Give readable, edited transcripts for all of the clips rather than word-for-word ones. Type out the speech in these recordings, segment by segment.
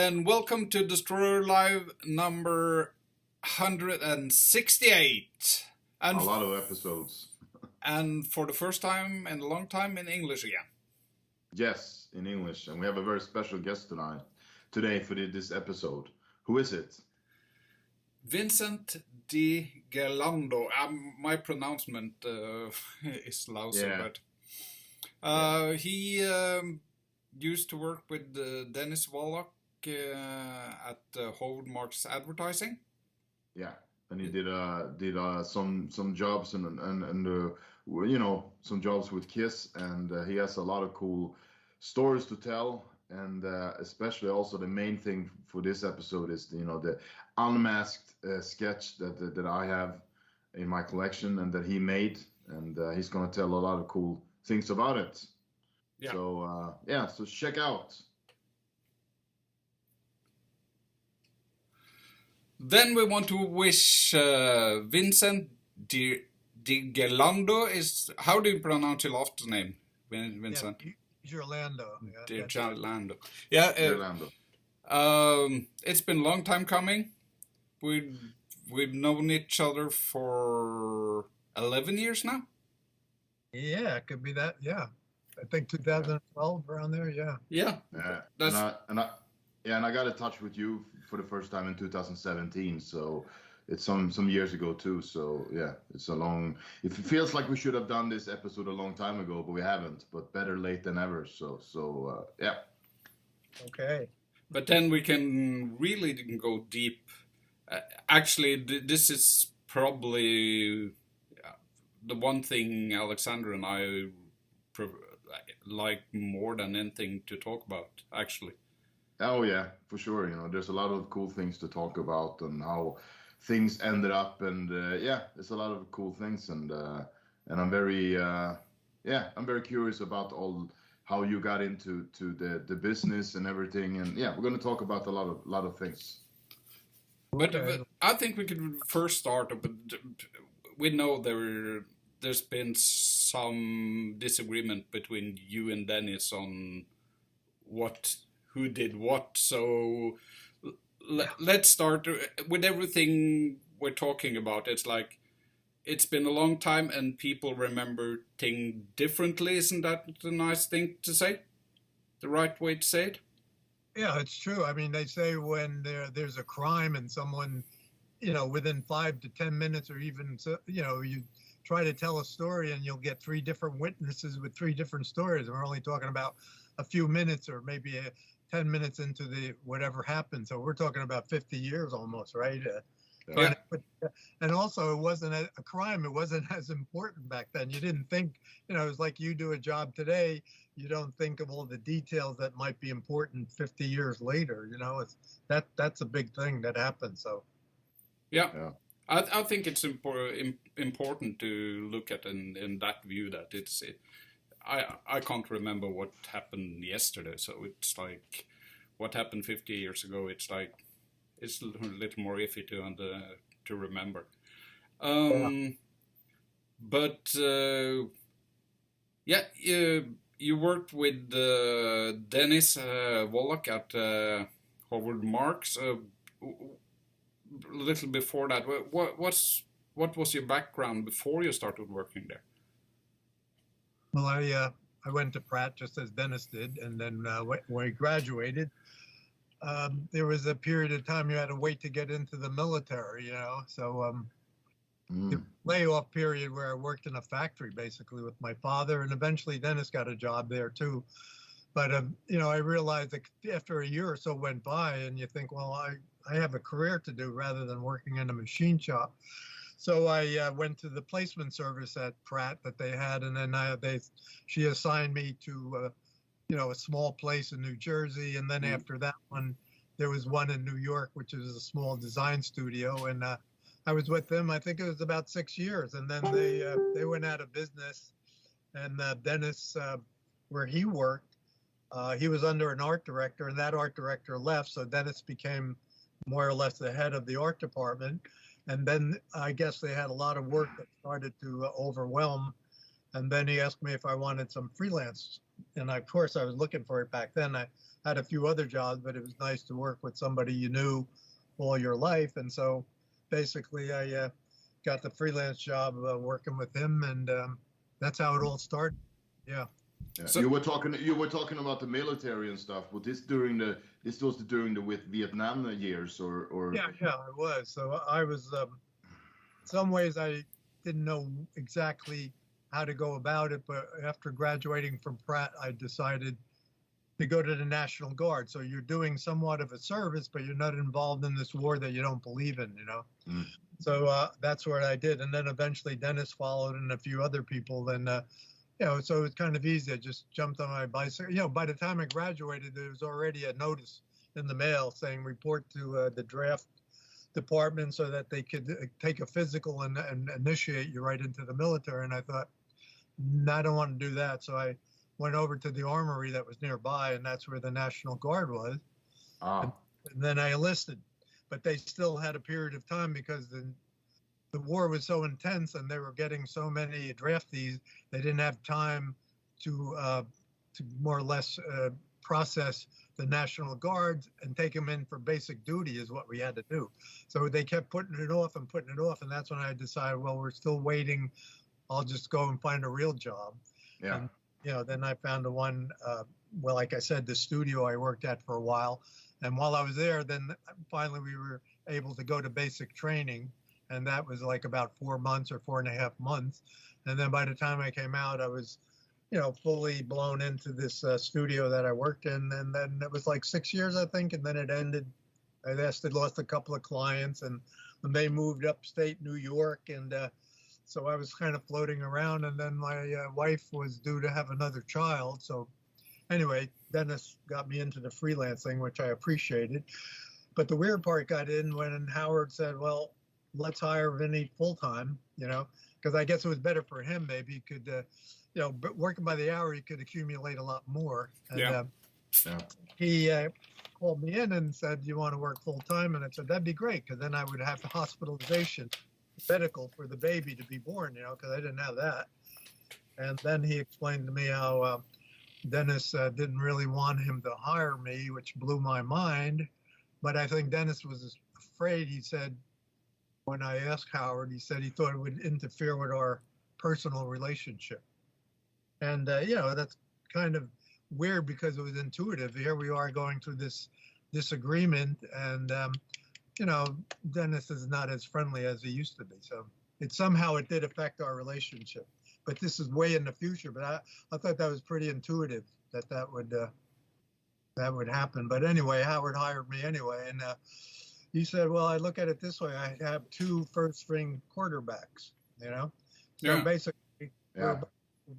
and welcome to DestroyerAlive number 168. And a lot of episodes. And for the first time in a long time in English again. Yes, in English. And we have a very special guest today for this episode. Who is it? Vincent DiGerlando. My pronouncement is lousy, but he used to work with Dennis Woloch at Howard Marks Advertising. Yeah, and he did some jobs and some jobs with Kiss, and he has a lot of cool stories to tell, and especially also the main thing for this episode is the Unmasked sketch that I have in my collection and that he made, and he's gonna tell a lot of cool things about it. Yeah. So check out. Then we want to wish Vincent DiGerlando. How do you pronounce your last name, Vincent? DiGerlando. DiGerlando. Yeah. DiGerlando. It's been a long time coming. We've known each other for 11 years now. Yeah, it could be that. Yeah, I think 2012 around there. Yeah. Yeah. And I got in touch with you for the first time in 2017. So it's some years ago too. So yeah, it's a long. It feels like we should have done this episode a long time ago, but we haven't. But better late than ever. So yeah. Okay. But then we can really go deep. Actually, this is probably the one thing Alexander and I like more than anything to talk about, actually. Oh yeah, for sure. There's a lot of cool things to talk about and how things ended up, and there's a lot of cool things, and I'm very curious about how you got into the business and everything, and we're going to talk about a lot of things. But I think we could first start. But we know there's been some disagreement between you and Dennis on who did what. So let's start with everything we're talking about. It's like it's been a long time and people remember things differently. Isn't that the nice thing to say? The right way to say it? Yeah, it's true. I mean, they say when there's a crime and someone, within 5 to 10 minutes or even, you try to tell a story and you'll get 3 different witnesses with 3 different stories. And we're only talking about a few minutes or maybe 10 minutes into whatever happened. So we're talking about 50 years almost, right? Yeah. And also, it wasn't a crime. It wasn't as important back then. You didn't think, it was like you do a job today. You don't think of all the details that might be important 50 years later. That's a big thing that happened. So, yeah. I think it's important to look at in that view that I can't remember what happened yesterday. So it's like what happened 50 years ago. It's like it's a little more iffy to remember. But you worked with Dennis Woloch at Howard Marks. A little before that, what was your background before you started working there? Well, I went to Pratt just as Dennis did, and then when I graduated, there was a period of time you had to wait to get into the military, So the layoff period where I worked in a factory basically with my father, and eventually Dennis got a job there too. But I realized that after a year or so went by, and you think, well, I have a career to do rather than working in a machine shop. So I went to the placement service at Pratt that they had, and then she assigned me to a small place in New Jersey, and then after that one, there was one in New York, which is a small design studio, and I was with them. I think it was about 6 years, and then they went out of business, and Dennis, where he worked, he was under an art director, and that art director left, so Dennis became more or less the head of the art department. And then I guess they had a lot of work that started to overwhelm And then he asked me if I wanted some freelance. And of course, I was looking for it back then. I had a few other jobs, but it was nice to work with somebody you knew all your life. And so basically, I got the freelance job working with him, and that's how it all started. Yeah. Yeah. So- You were talking about the military and stuff. Was this was during the Vietnam years or? Yeah, I was. So I was. In some ways, I didn't know exactly how to go about it, but after graduating from Pratt, I decided to go to the National Guard. So you're doing somewhat of a service, but you're not involved in this war that you don't believe in, you know. Mm. So that's what I did, and then eventually Dennis followed, and a few other people. Then you know, so it was kind of easy. I just jumped on my bicycle. You know, by the time I graduated, there was already a notice in the mail saying report to the draft department so that they could take a physical and initiate you right into the military. And I thought, no, I don't want to do that. So I went over to the armory that was nearby, and that's where the National Guard was. Ah. And then I enlisted, but they still had a period of time because the war was so intense and they were getting so many draftees, they didn't have time to more or less process the National Guard and take them in for basic duty is what we had to do. So they kept putting it off, and that's when I decided, well, we're still waiting. I'll just go and find a real job. Yeah. And, you know, then I found the one, well, like I said, the studio I worked at for a while. And while I was there, then finally we were able to go to basic training. And that was like about 4 months or 4.5 months. And then by the time I came out, I was, you know, fully blown into this studio that I worked in. And then it was like 6 years, I think. And then it ended. I lost a couple of clients, and when they moved upstate New York. And so I was kind of floating around. And then my wife was due to have another child. So anyway, Dennis got me into the freelancing, which I appreciated. But the weird part got in when Howard said, well, let's hire Vinny full time, you know, because I guess it was better for him. Maybe he could, you know, but working by the hour, he could accumulate a lot more. And Yeah. He called me in and said, you want to work full time? And I said, that'd be great, because then I would have the hospitalization, medical for the baby to be born, you know, because I didn't have that. And then he explained to me how Dennis didn't really want him to hire me, which blew my mind. But I think Dennis was afraid. He said, when I asked Howard, he said he thought it would interfere with our personal relationship. And, you know, that's kind of weird because it was intuitive. Here we are going through this disagreement, and, you know, Dennis is not as friendly as he used to be. So it did affect our relationship. But this is way in the future. But I thought that was pretty intuitive that would happen. But anyway, Howard hired me anyway. And he said, well, I look at it this way. I have 2 first-string quarterbacks, you know? So Yeah. basically, we were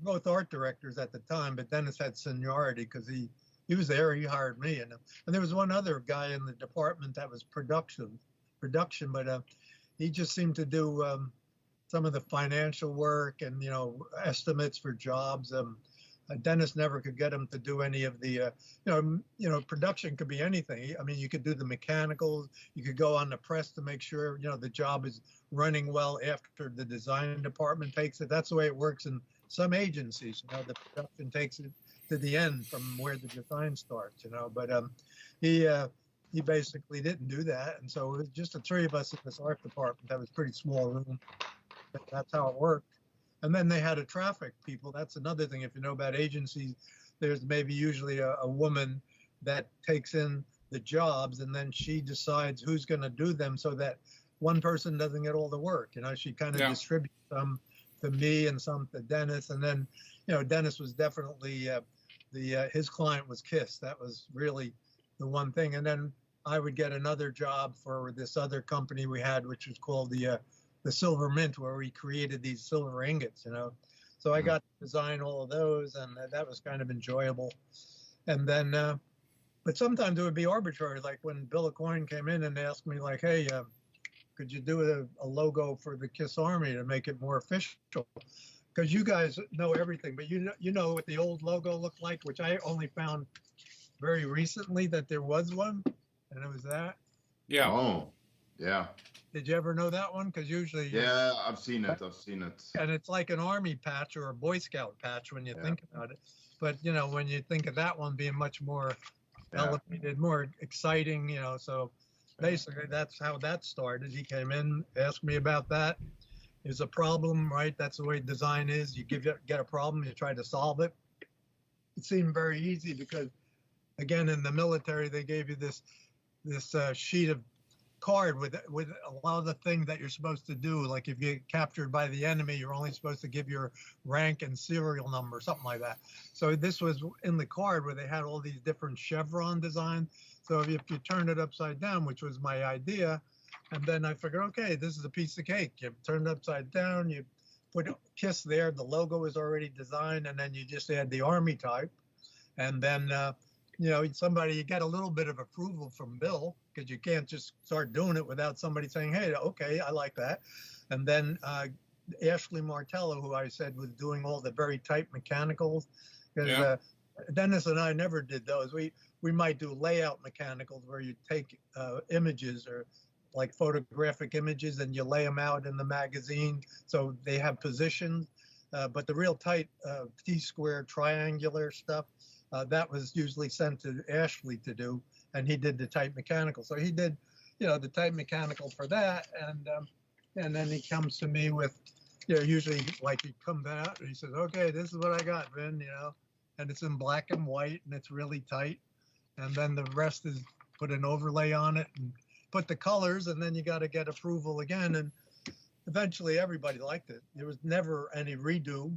both art directors at the time, but Dennis had seniority because he was there. He hired me. And there was one other guy in the department that was production, but he just seemed to do some of the financial work and, you know, estimates for jobs. Dennis never could get him to do any of the, you know, production could be anything. I mean, you could do the mechanicals, you could go on the press to make sure, you know, the job is running well after the design department takes it. That's the way it works in some agencies. You know, the production takes it to the end from where the design starts, you know. But he basically didn't do that. And so it was just the 3 of us in this art department. That was a pretty small room. That's how it worked. And then they had a traffic people. That's another thing. If you know about agencies, there's maybe usually a woman that takes in the jobs, and then she decides who's going to do them so that one person doesn't get all the work. You know, she kind of distributes some to me and some to Dennis. And then, you know, Dennis was definitely his client was KISS. That was really the one thing. And then I would get another job for this other company we had, which was called the Silver Mint, where we created these silver ingots, you know. So I got to design all of those, and that was kind of enjoyable. And then, but sometimes it would be arbitrary, like when Bill Aucoin came in and asked me, like, hey, could you do a logo for the KISS Army to make it more official? Because you guys know everything, but you know what the old logo looked like, which I only found very recently that there was one, and it was that. Yeah. Oh, yeah. Did you ever know that one? Because usually, Yeah, I've seen it. I've seen it. and it's like an army patch or a Boy Scout patch when you Yeah. think about it. But when you think of that one being much more Yeah. elevated, more exciting, so basically that's how that started. He came in, asked me about that. It's a problem, right? That's the way design is. You get a problem, you try to solve it. It seemed very easy because, again, in the military, they gave you this sheet of card with a lot of the things that you're supposed to do. Like if you get captured by the enemy, you're only supposed to give your rank and serial number, something like that. So this was in the card where they had all these different chevron designs. So if you turn it upside down, which was my idea, and then I figured, okay, this is a piece of cake. You turn it upside down, you put KISS there, the logo is already designed, and then you just add the Army type. And then you get a little bit of approval from Bill, because you can't just start doing it without somebody saying, hey, okay, I like that. And then Ashley Martello, who I said was doing all the very tight mechanicals, because Dennis and I never did those. We might do layout mechanicals where you take images or like photographic images and you lay them out in the magazine so they have positions. But the real tight T-square triangular stuff, that was usually sent to Ashley to do, and he did the tight mechanical. So he did, the tight mechanical for that, and then he comes to me with, usually like he comes out and he says, okay, this is what I got, Vin, and it's in black and white and it's really tight, and then the rest is put an overlay on it and put the colors, and then you got to get approval again, and eventually everybody liked it. There was never any redo,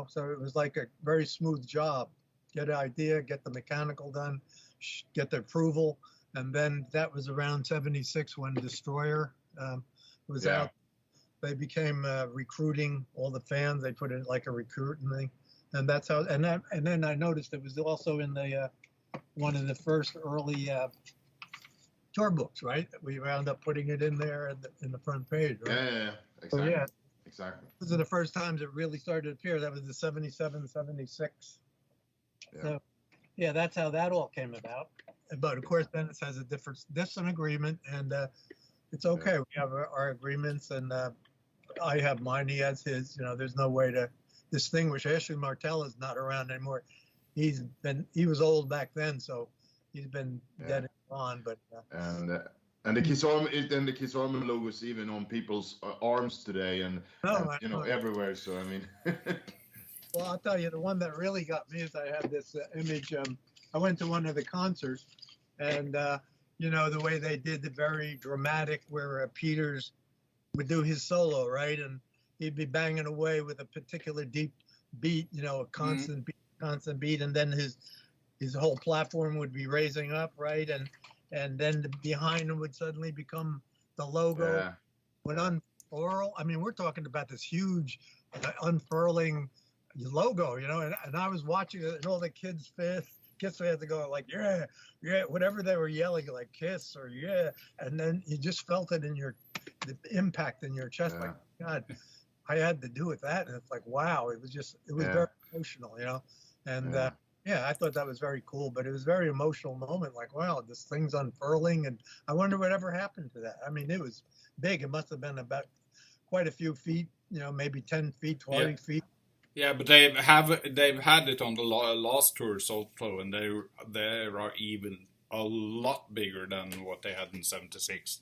so it was like a very smooth job. Get an idea, get the mechanical done, get the approval, and then that was around '76 when Destroyer was out. They became recruiting all the fans. They put it like a recruiting thing, and that's how. And then I noticed it was also in the one of the first early tour books, right? We wound up putting it in there in the front page, right? Yeah, exactly. So, exactly. Those are the first times it really started to appear. That was the '77, '76. Yeah. So, that's how that all came about. But of course, Dennis has a different agreement, and it's okay. We have our agreements, and I have mine. He has his. There's no way to distinguish. Ashley Martell is not around anymore. He was old back then, so he's been dead and gone. But and the Kiss Army logo is even on people's arms today, and everywhere. So I mean. Well, I'll tell you, the one that really got me is I have this image. I went to one of the concerts, and the way they did the very dramatic, where Peters would do his solo, right, and he'd be banging away with a particular deep beat, a constant beat, and then his whole platform would be raising up, right, and then behind him would suddenly become the logo would unfurl. I mean, we're talking about this huge unfurling logo, and I was watching it, and all the KISS fans to go like, yeah, whatever they were yelling, like KISS or and then you just felt it in the impact in your chest, like, God, I had to do with that, and it's like, wow, it was very emotional, and I thought that was very cool, but it was a very emotional moment, like, wow, this thing's unfurling, and I wonder whatever happened to that. I mean, it was big. It must have been about quite a few feet, maybe 10 feet, 20 feet. Yeah, but they've had it on the last tours also, and they are even a lot bigger than what they had in '76.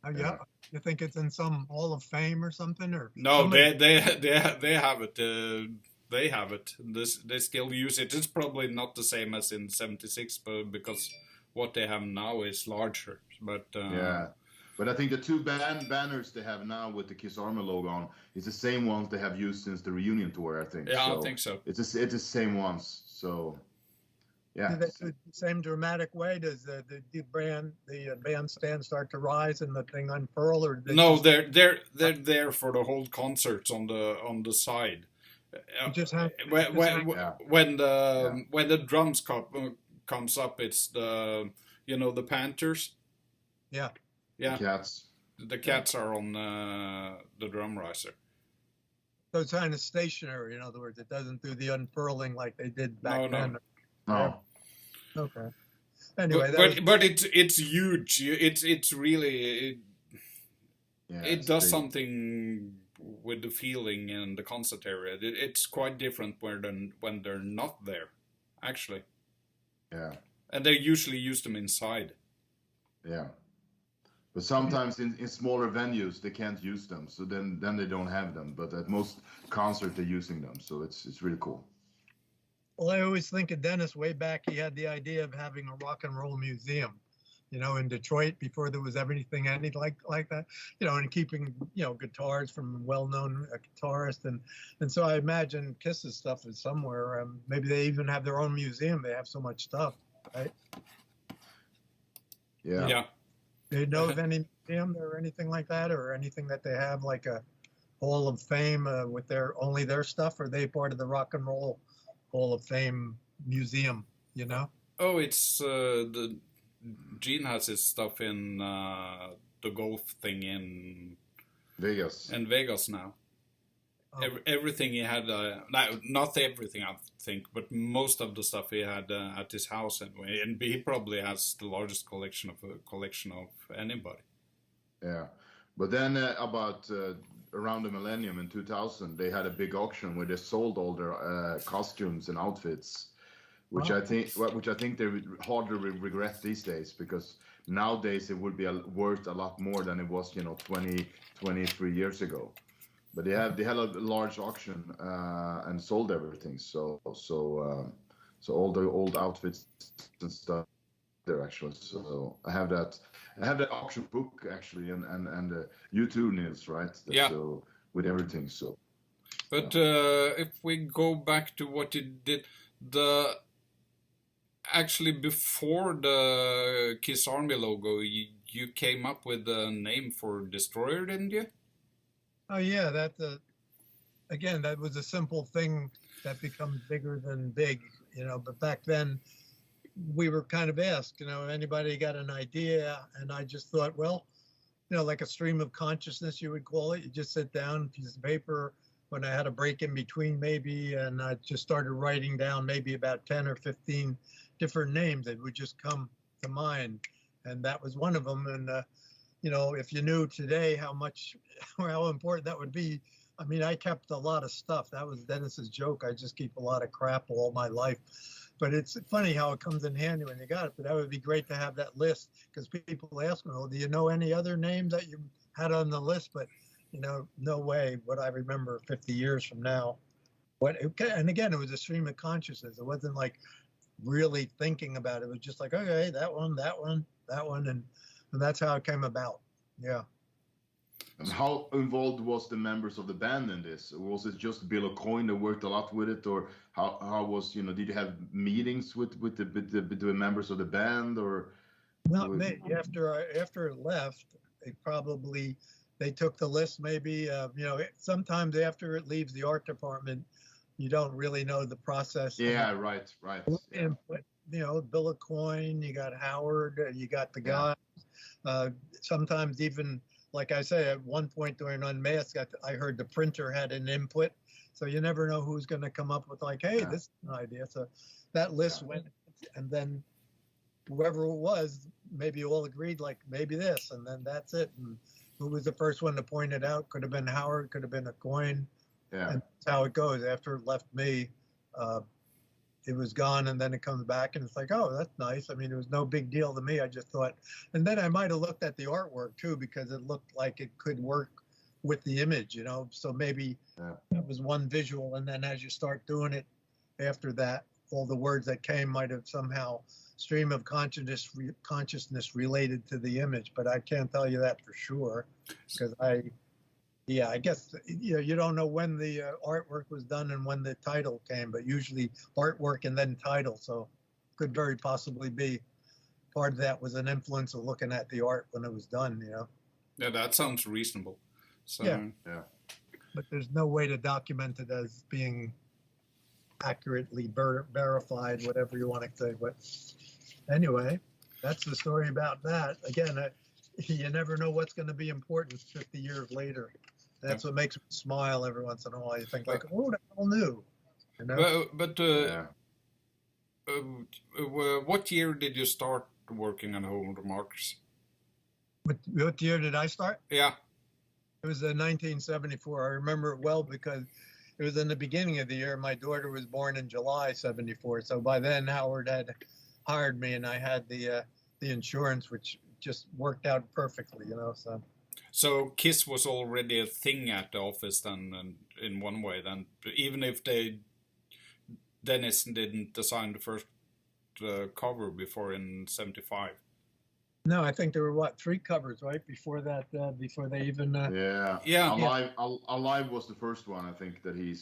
You think it's in some Hall of Fame or something, or no? They have it. They have it. They still use it. It's probably not the same as in '76, but because what they have now is larger. But But I think the two banners they have now with the Kiss Army logo on is the same ones they have used since the reunion tour, I think. Yeah, so I think so. It's the same ones. So, yeah. Do they do the same dramatic way? Does the bandstand start to rise and the thing unfurl, or they're there for the whole concerts on the side. When the drums comes up, it's the Panthers. Yeah. Yeah. The cats are on the drum riser. So it's kind of stationary, in other words. It doesn't do the unfurling like they did back then. No. Okay. Anyway, but it's huge. It's really Yeah, it does something with the feeling in the concert area. It's quite different when they're not there, actually. Yeah. And they usually use them inside. Yeah. But sometimes in smaller venues they can't use them, so then they don't have them. But at most concerts they're using them, so it's really cool. Well, I always think of Dennis way back. He had the idea of having a rock and roll museum, in Detroit before there was anything like that, and keeping, guitars from well-known guitarists. And so I imagine Kiss's stuff is somewhere. Maybe they even have their own museum. They have so much stuff, right? Yeah. Do you know of any museum or anything like that, or anything that they have like a Hall of Fame with only their stuff? Or are they part of the Rock and Roll Hall of Fame museum? Oh, it's Gene has his stuff in the golf thing in Vegas. In Vegas now. Oh. Everything he had, not everything I think, but most of the stuff he had at his house anyway. And he probably has the largest collection of anybody. Yeah, but then about around the millennium in 2000, they had a big auction where they sold all their costumes and outfits, which I think they hardly regret these days, because nowadays it would be worth a lot more than it was 23 years ago. But they had a large auction and sold everything. So all the old outfits and stuff there actually. So I have that auction book actually, and you too, Nils, right? Yeah. So with everything. So. But if we go back to what you did, actually before the Kiss Army logo, you came up with a name for Destroyer, didn't you? Oh yeah, that was a simple thing that becomes bigger than big, But back then, we were kind of asked, anybody got an idea? And I just thought, well, like a stream of consciousness, you would call it. You just sit down, piece of paper. When I had a break in between, maybe, and I just started writing down maybe about 10 or 15 different names that would just come to mind, and that was one of them. And if you knew today how important that would be. I mean, I kept a lot of stuff. That was Dennis's joke. I just keep a lot of crap all my life. But it's funny how it comes in handy when you got it. But that would be great to have that list, because people ask me, well, do you know any other names that you had on the list? But, no way would I remember 50 years from now. And again, it was a stream of consciousness. It wasn't like really thinking about it. It was just like, okay, that one, and that's how it came about. Yeah. And how involved was the members of the band in this? Was it just Bill O'Coin that worked a lot with it, or how was, did you have meetings with the members of the band, or? Well, after it left, they took the list. Maybe sometimes after it leaves the art department, you don't really know the process. Yeah, right. Yeah. But, Bill O'Coin, you got Howard, you got the guys. Sometimes even, like I say, at one point during Unmasked, I heard the printer had an input. So you never know who's going to come up with like, hey, this is an idea. So that list went, and then whoever it was, maybe all agreed, like maybe this, and then that's it. And who was the first one to point it out? Could have been Howard, could have been O'Coin. Yeah. And that's how it goes. After it left me, it was gone, and then it comes back, and it's like, oh, that's nice. I mean, it was no big deal to me. I just thought, and then I might have looked at the artwork too, because it looked like it could work with the image, So maybe that was one visual, and then as you start doing it, after that, all the words that came might have somehow stream of consciousness related to the image, but I can't tell you that for sure, because I guess, you don't know when the artwork was done and when the title came, but usually artwork and then title. So could very possibly be part of that was an influence of looking at the art when it was done, Yeah, that sounds reasonable. So, yeah. But there's no way to document it as being accurately verified, whatever you want to say. But anyway, that's the story about that. Again, you never know what's going to be important 50 years later. That's what makes me smile every once in a while. You think like, oh, the hell knew. What year did you start working on Home Remarks? What year did I start? Yeah. It was 1974. I remember it well because it was in the beginning of the year. My daughter was born in July '74, so by then Howard had hired me, and I had the insurance, which just worked out perfectly, you know. So Kiss was already a thing at the office then, and in one way then, even if Dennis didn't design the first cover before in '75. No, I think there were 3 covers right before that. Before they even. Yeah. Alive was the first one I think that he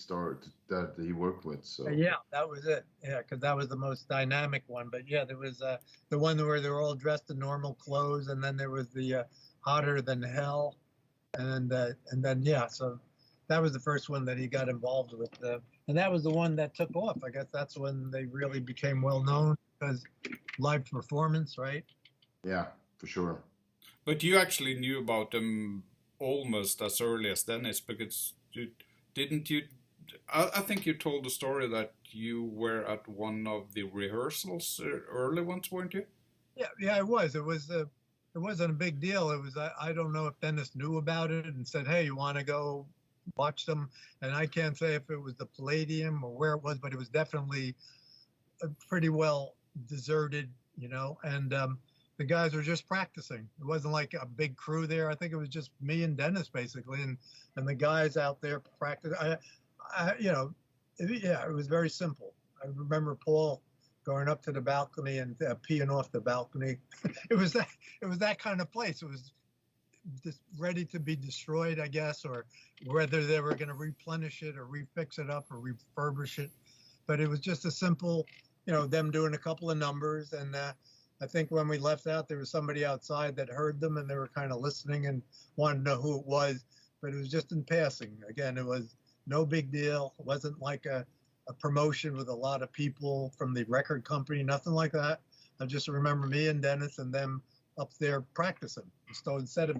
worked with. So Yeah, that was it. Yeah, because that was the most dynamic one. But yeah, there was the one where they were all dressed in normal clothes, and then there was the Hotter Than Hell, and then yeah, so that was the first one that he got involved with, and that was the one that took off. I guess that's when they really became well known because live performance, right? Yeah, for sure. But you actually knew about them almost as early as Dennis, because didn't you? I think you told the story that you were at one of the rehearsals, early ones, weren't you? Yeah, it was. It wasn't a big deal. It was. I don't know if Dennis knew about it and said, "Hey, you want to go watch them?" And I can't say if it was the Palladium or where it was, but it was definitely pretty well deserted, you know. And the guys were just practicing. It wasn't like a big crew there. I think it was just me and Dennis basically, and the guys out there practice. It was very simple. I remember Paul going up to the balcony and peeing off the balcony. It was that kind of place. It was just ready to be destroyed, I guess, or whether they were going to replenish it or refix it up or refurbish it. But it was just a simple, them doing a couple of numbers. And I think when we left out, there was somebody outside that heard them and they were kind of listening and wanted to know who it was. But it was just in passing. Again, it was no big deal. It wasn't like a promotion with a lot of people from the record company, nothing like that. I just remember me and Dennis and them up there practicing. So instead of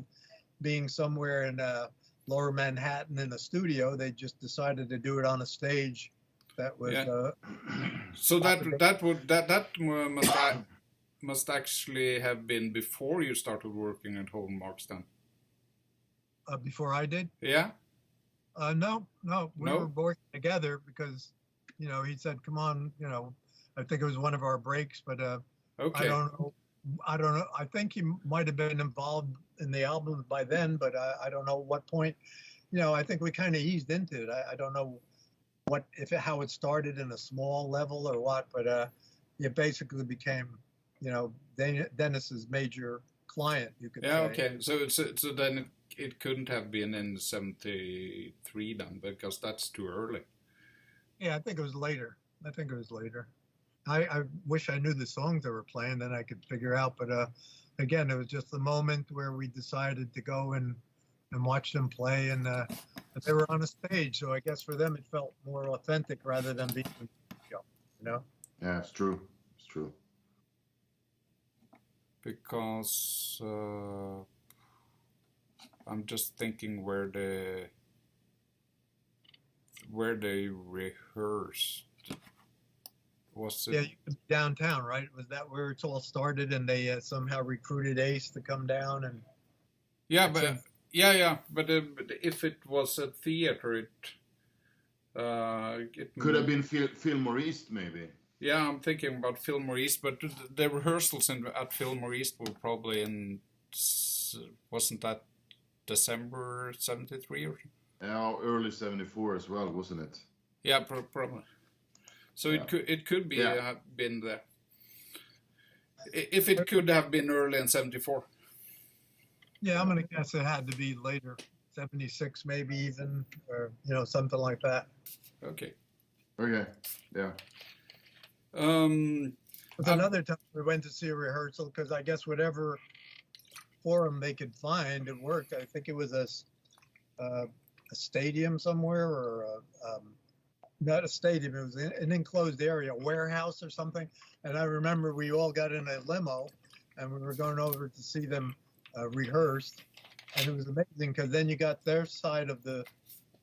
being somewhere in lower Manhattan in a studio, they just decided to do it on a stage. That was so must actually have been before you started working at Unmasked then. Before I did? Yeah. No, we were working together because, he said, "Come on," I think it was one of our breaks, but okay. I don't know. I think he might have been involved in the album by then, but I don't know what point. I think we kind of eased into it. I don't know how it started in a small level or what, but it basically became, Dennis's major client, you could say. Yeah, okay. So then it couldn't have been in '73 then, because that's too early. Yeah, I think it was later. I wish I knew the songs they were playing, then I could figure out. But again, it was just the moment where we decided to go and watch them play, and they were on a stage. So I guess for them it felt more authentic rather than being, Yeah, it's true. It's true. Because I'm just thinking where they rehearsed. Was it? Yeah, downtown, right? Was that where it all started, and they somehow recruited Ace to come down and? Yeah, but but if it was a theater, it could have been Fillmore East, maybe. Yeah, I'm thinking about Fillmore East, but the rehearsals at Fillmore East were probably wasn't that December '73 or? Yeah, early '74 as well, wasn't it? Yeah, probably. So yeah. It could be have been there. If it could have been early in '74. Yeah, I'm gonna guess it had to be later, '76 maybe even, or something like that. Okay. Yeah. But another time we went to see a rehearsal because I guess whatever forum they could find, it worked. I think it was a stadium somewhere, or not a stadium. It was an enclosed area, a warehouse or something. And I remember we all got in a limo, and we were going over to see them rehearsed, and it was amazing because then you got their side of the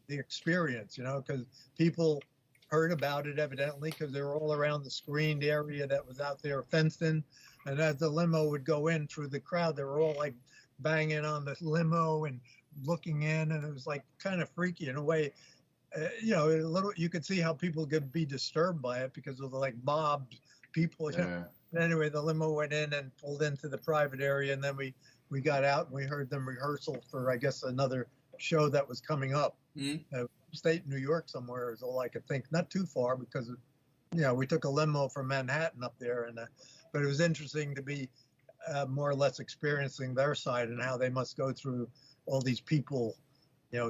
experience, because people heard about it evidently because they were all around the screened area that was out there fenced in, and as the limo would go in through the crowd, they were all like banging on the limo and looking in, and it was like kind of freaky in a way. A little, you could see how people could be disturbed by it because of the like mobbed people. Yeah. Anyway, the limo went in and pulled into the private area, and then we got out and we heard them rehearsal for, I guess, another show that was coming up. Upstate New York somewhere is all I could think. Not too far because, we took a limo from Manhattan up there, but it was interesting to be more or less experiencing their side and how they must go through all these people,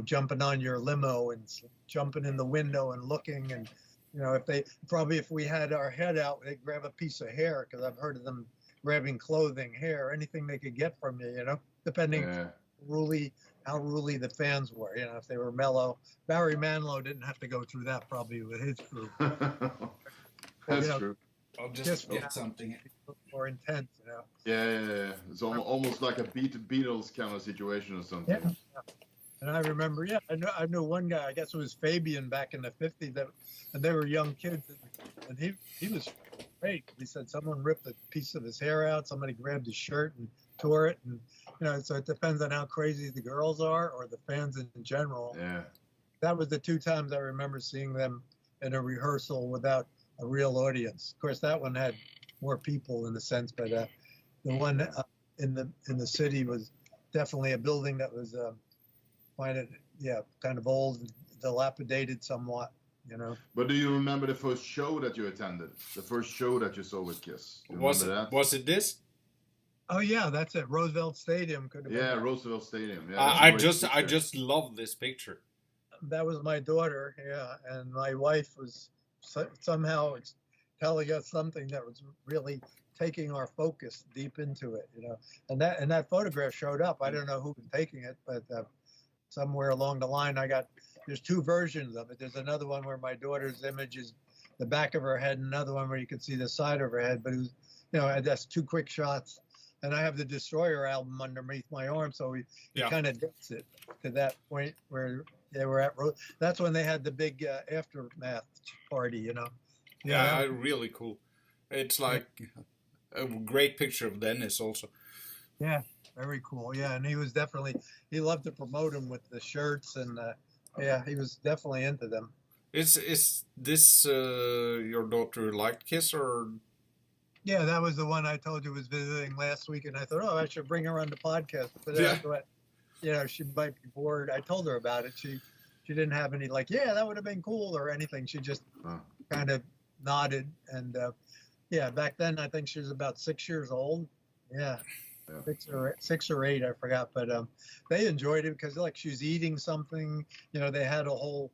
jumping on your limo and jumping in the window and looking. And, if we had our head out, they'd grab a piece of hair, because I've heard of them grabbing clothing, hair, anything they could get from you, depending how ruly the fans were, if they were mellow. Barry Manilow didn't have to go through that probably with his crew. That's true. I'll just get something more intense, Yeah. It's almost like a Beatles kind of situation or something. Yeah. And I remember, I know one guy, I guess it was Fabian back in the 50s, and they were young kids, and he was great. He said someone ripped a piece of his hair out, somebody grabbed his shirt and tore it, and so it depends on how crazy the girls are or the fans in general. Yeah. That was the 2 times I remember seeing them in a rehearsal without a real audience. Of course, that one had more people in a sense, but the one in the city was definitely a building that was kind of old, dilapidated somewhat, But do you remember the first show that you attended? The first show that you saw with Kiss? Was it this? Oh yeah, that's it. Roosevelt Stadium could have been. Yeah, Roosevelt Stadium. Yeah, I just love this picture. That was my daughter, and my wife was somehow telling us something that was really taking our focus deep into it, And that photograph showed up. I don't know who was taking it, but somewhere along the line, there's 2 versions of it. There's another one where my daughter's image is the back of her head, and another one where you can see the side of her head. But it was, that's 2 quick shots. And I have the Destroyer album underneath my arm, so we kind of gets it to that point where they were at. That's when they had the big aftermath party, Yeah, really cool. It's like a great picture of Dennis also. Yeah, very cool. Yeah, and he loved to promote them with the shirts, and he was definitely into them. Is this your daughter liked Kiss, or? Yeah, that was the one I told you was visiting last week, and I thought, I should bring her on the podcast. But she might be bored. I told her about it. She didn't have any that would have been cool or anything. She just kind of nodded, and back then I think she was about 6 years old. Yeah. 6 or 8, I forgot, but they enjoyed it because she was eating something. They had a whole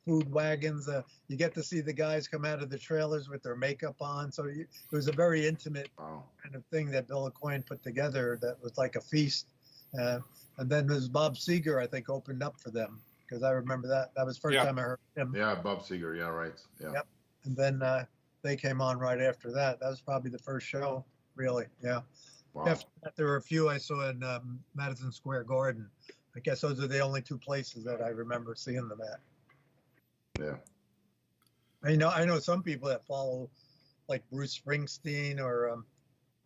food wagons. You get to see the guys come out of the trailers with their makeup on. So it was a very intimate kind of thing that Bill Aucoin put together that was like a feast. And then there's Bob Seger, I think, opened up for them, because I remember that. That was the first time I heard him. Yeah, Bob Seger. Yeah, right. Yeah. Yep. And then they came on right after that. That was probably the first show, really. Yeah. Wow. After that, there were a few I saw in Madison Square Garden. I guess those are the only 2 places that I remember seeing them at. Yeah. I know some people that follow, like Bruce Springsteen or,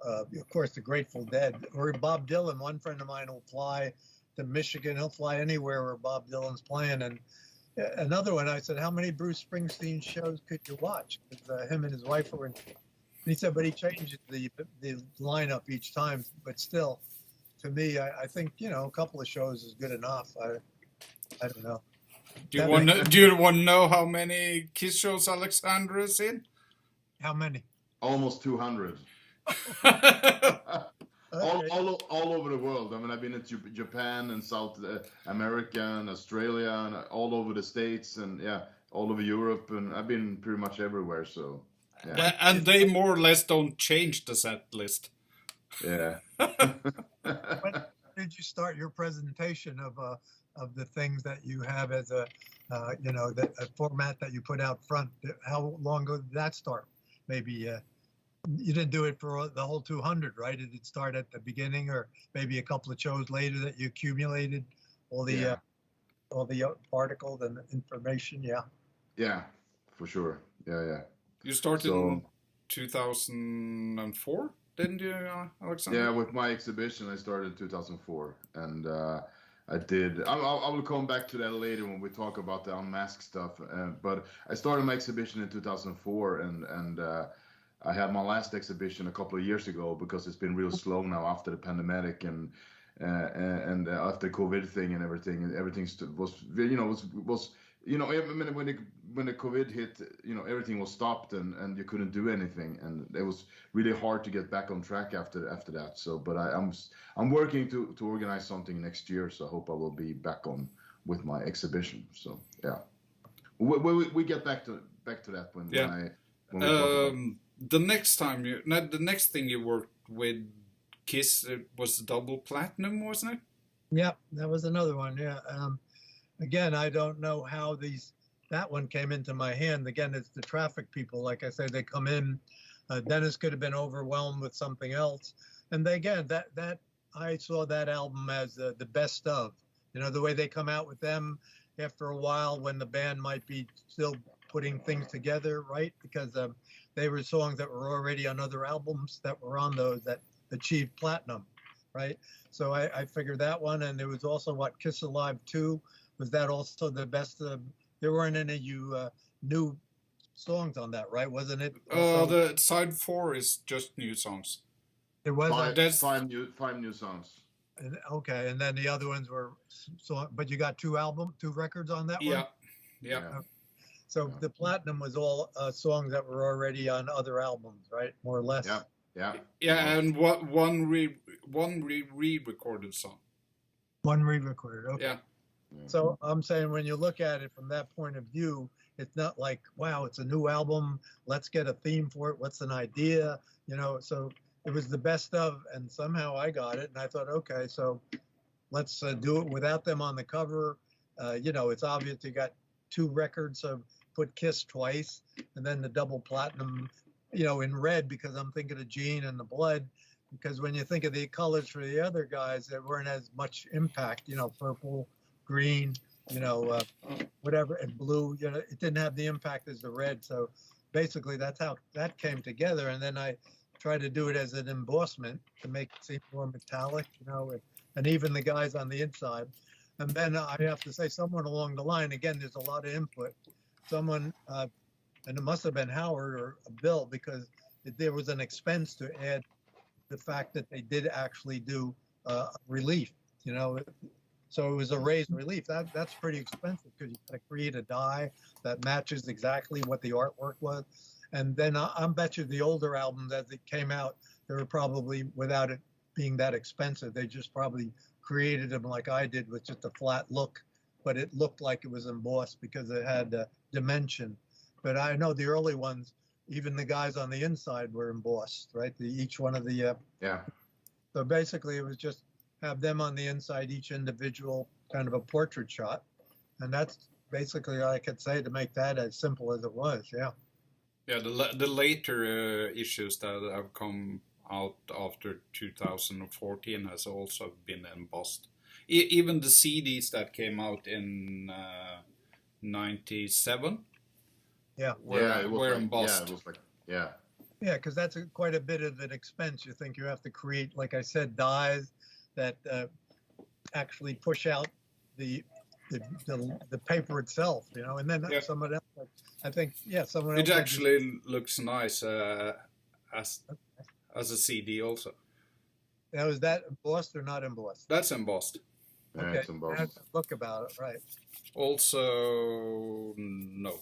of course, the Grateful Dead, or Bob Dylan. One friend of mine will fly to Michigan. He'll fly anywhere where Bob Dylan's playing. And another one, I said, how many Bruce Springsteen shows could you watch? Because him and his wife were in. And he said, but he changes the lineup each time. But still, to me, I think, a couple of shows is good enough. I don't know. Do you want to know how many Kiss shows Alexandra is in? How many? Almost 200. all over the world. I mean, I've been to Japan and South America and Australia and all over the States and all over Europe, and I've been pretty much everywhere. So and they more or less don't change the set list. Yeah. When did you start your presentation of the things that you have as a format that you put out front? How long ago did that start? Maybe you didn't do it for the whole 200, right? Did it start at the beginning, or maybe a couple of shows later that you accumulated all the articles and information? Yeah, for sure. Yeah. You started in 2004, didn't you, Alexander? Yeah, with my exhibition, I started in 2004, and I did. I will come back to that later when we talk about the Unmasked stuff. But I started my exhibition in 2004, and I had my last exhibition a couple of years ago because it's been real slow now after the pandemic and after COVID thing and everything. And everything was when the COVID hit, everything was stopped and you couldn't do anything, and it was really hard to get back on track after that. So, but I'm working to organize something next year, so I hope I will be back on with my exhibition. So yeah, we get back to that when we talk about. The next thing you worked with Kiss, it was double platinum, wasn't it? Yeah, that was another one. Yeah. Again, I don't know how that one came into my hand. Again, it's the traffic people. Like I said, they come in. Dennis could have been overwhelmed with something else. And that I saw that album as the best of. The way they come out with them after a while when the band might be still putting things together, right? Because they were songs that were already on other albums that were on those that achieved platinum, right? So I figured that one, and there was also Kiss Alive 2. Was that also the best? There weren't any new songs on that, right? Wasn't it? The side 4 is just new songs. It was five new songs. Okay, and then the other ones were but you got two records on that one? Yeah. So the platinum was all songs that were already on other albums, right? More or less. Yeah. And one re-recorded song. One re-recorded. Okay. Yeah. So I'm saying when you look at it from that point of view, it's not like, wow, it's a new album. Let's get a theme for it. What's an idea? So it was the best of, and somehow I got it. And I thought, okay, so let's do it without them on the cover. It's obvious you got two records of put Kiss twice, and then the double platinum, in red, because I'm thinking of Gene and the Blood. Because when you think of the colors for the other guys, there weren't as much impact, purple, green, whatever, and blue, it didn't have the impact as the red. So basically that's how that came together. And then I tried to do it as an embossment to make it seem more metallic, and even the guys on the inside. And then I have to say, someone along the line, again, there's a lot of input. Someone, and it must have been Howard or Bill, because there was an expense to add the fact that they did actually do relief, So it was a raised relief. That's pretty expensive because you got to create a die that matches exactly what the artwork was. And then I bet you the older albums as it came out, they were probably, without it being that expensive, they just probably created them like I did with just a flat look, but it looked like it was embossed because it had dimension. But I know the early ones, even the guys on the inside were embossed, right? Each one of the yeah. So basically, it was just have them on the inside, each individual kind of a portrait shot, and that's basically all I could say to make that as simple as it was. Yeah. Yeah, the later issues that have come out after 2014 has also been embossed. Even the CDs that came out in 97. Yeah. Were embossed. Yeah, it was like, yeah. Yeah, because that's quite a bit of an expense. You think you have to create, like I said, dies that actually push out the paper itself, and then someone else. I think, someone else. It actually looks nice as a CD also. Now, is that embossed or not embossed? That's embossed. Yeah, okay. it's embossed. I have to look about it, right? Also, no,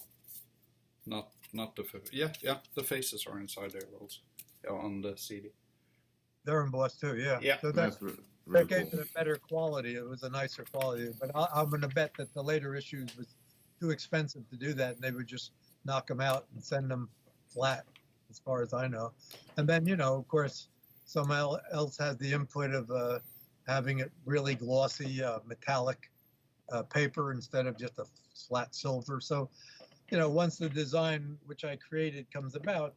not the the faces are inside there also on the CD. They're embossed too, yeah. Yeah. So That's that really gave cool. it a better quality. It was a nicer quality. But I'm going to bet that the later issues was too expensive to do that, and they would just knock them out and send them flat, as far as I know. And then, of course, someone else has the input of having it really glossy, metallic paper instead of just a flat silver. So, once the design, which I created, comes about,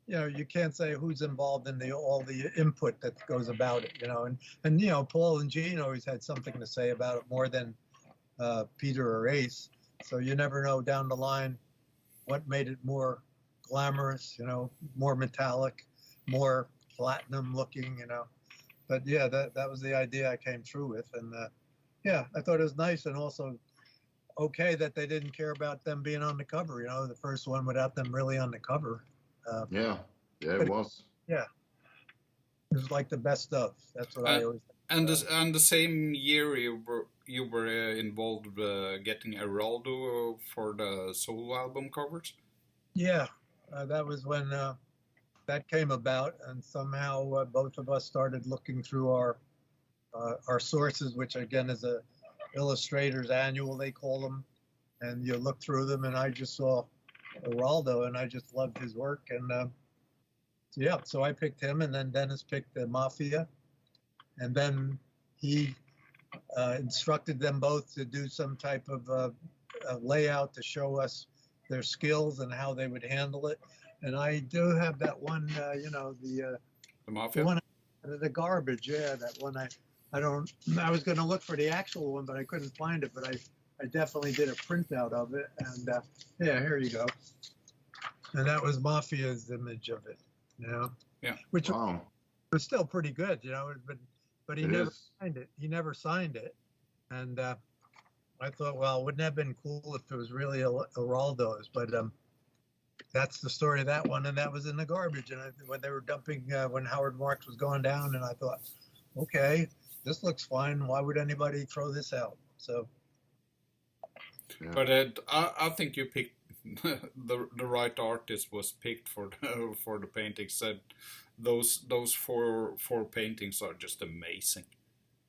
you can't say who's involved in all the input that goes about it, and Paul and Gene always had something to say about it more than Peter or Ace. So you never know down the line what made it more glamorous, more metallic, more platinum looking, But yeah, that was the idea I came through with, and yeah, I thought it was nice, and also okay that they didn't care about them being on the cover. You know, the first one without them really on the cover. Yeah, yeah, it But was. yeah, it was like the best of. That's what Uh, I always. and the same year you were involved getting Heraldo for the solo album covers. Yeah, that was when that came about, and somehow both of us started looking through our sources, which again is a illustrators annual they call them, and you look through them, and I just saw Heraldo, and I just loved his work, and yeah, so I picked him, and then Dennis picked the Mafia, and then he instructed them both to do some type of layout to show us their skills and how they would handle it. And I do have that one, you know, The the Mafia. one, the garbage. Yeah, that one. I was going to look for the actual one, but I couldn't find it. But I definitely did a printout of it. And yeah, here you go. And that was Mafia's image of it. You know. Yeah. Which Wow. was still pretty good. You know, but he It never is. signed it. He never signed it. And I thought, well, wouldn't it have been cool if it was really Heraldo's? But that's the story of that one, and that was in the garbage. And when they were dumping, when Howard Marks was going down, and I thought, okay, this looks fine. Why would anybody throw this out? So, Yeah. But I think you picked the right artist was picked for the paintings. Said those four paintings are just amazing.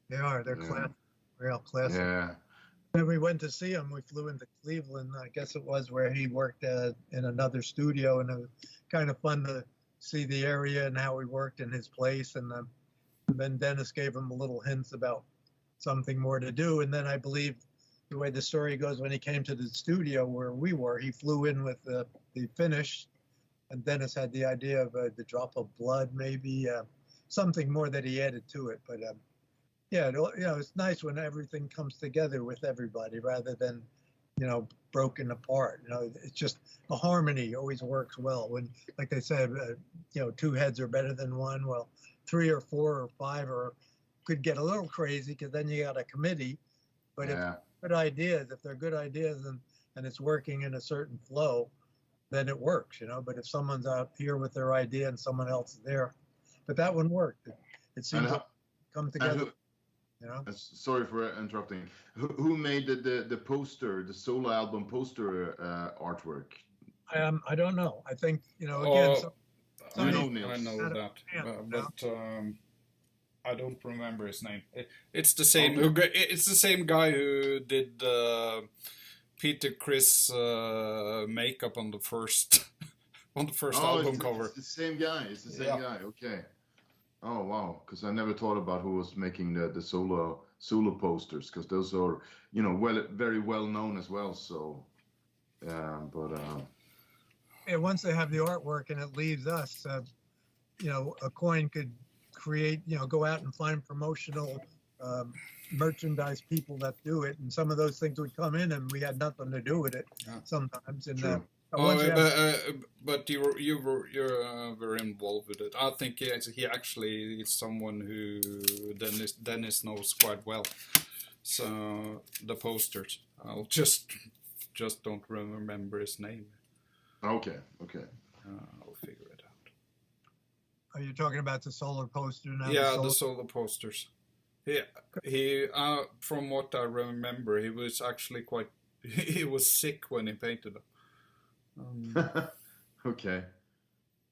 they are. They're Yeah. classic, real classic. Yeah. Then we went to see him. We flew into Cleveland. I guess it was where he worked in another studio, and it was kind of fun to see the area and how he worked in his place. And then Dennis gave him a little hints about something more to do. And then I believe the way the story goes, when he came to the studio where we were, he flew in with the finish, and Dennis had the idea of the drop of blood, maybe something more that he added to it. But yeah, you know, it's nice when everything comes together with everybody rather than, you know, broken apart. You know, it's just a harmony always works well. When, like they said, you know, two heads are better than one. Well, three or four or five could get a little crazy because then you got a committee. But Yeah. if they're good ideas and it's working in a certain flow, then it works, you know. But if someone's out here with their idea and someone else is there, but that one worked. It seems to come together. You know? Sorry for interrupting. Who made the poster, the solo album poster artwork? I don't know. I think, you know, again, You know, I Nils. know that, Yeah, but I don't remember his name. It's the same. It's the same guy who did Peter Criss makeup on the first album cover. It's the same guy. It's the same guy. Okay. Oh wow! Because I never thought about who was making the solo posters, because those are, you know, very well known as well. So, yeah, once they have the artwork and it leaves us, you know, a coin could create, you know, go out and find promotional merchandise people that do it, and some of those things would come in, and we had nothing to do with it sometimes. And True. But you're very involved with it. I think he actually is someone who Dennis knows quite well. So the posters, I'll just don't remember his name. Okay. I'll figure it out. Are you talking about the solar poster now? Yeah, the solo posters. He from what I remember, he was actually he was sick when he painted them. Okay.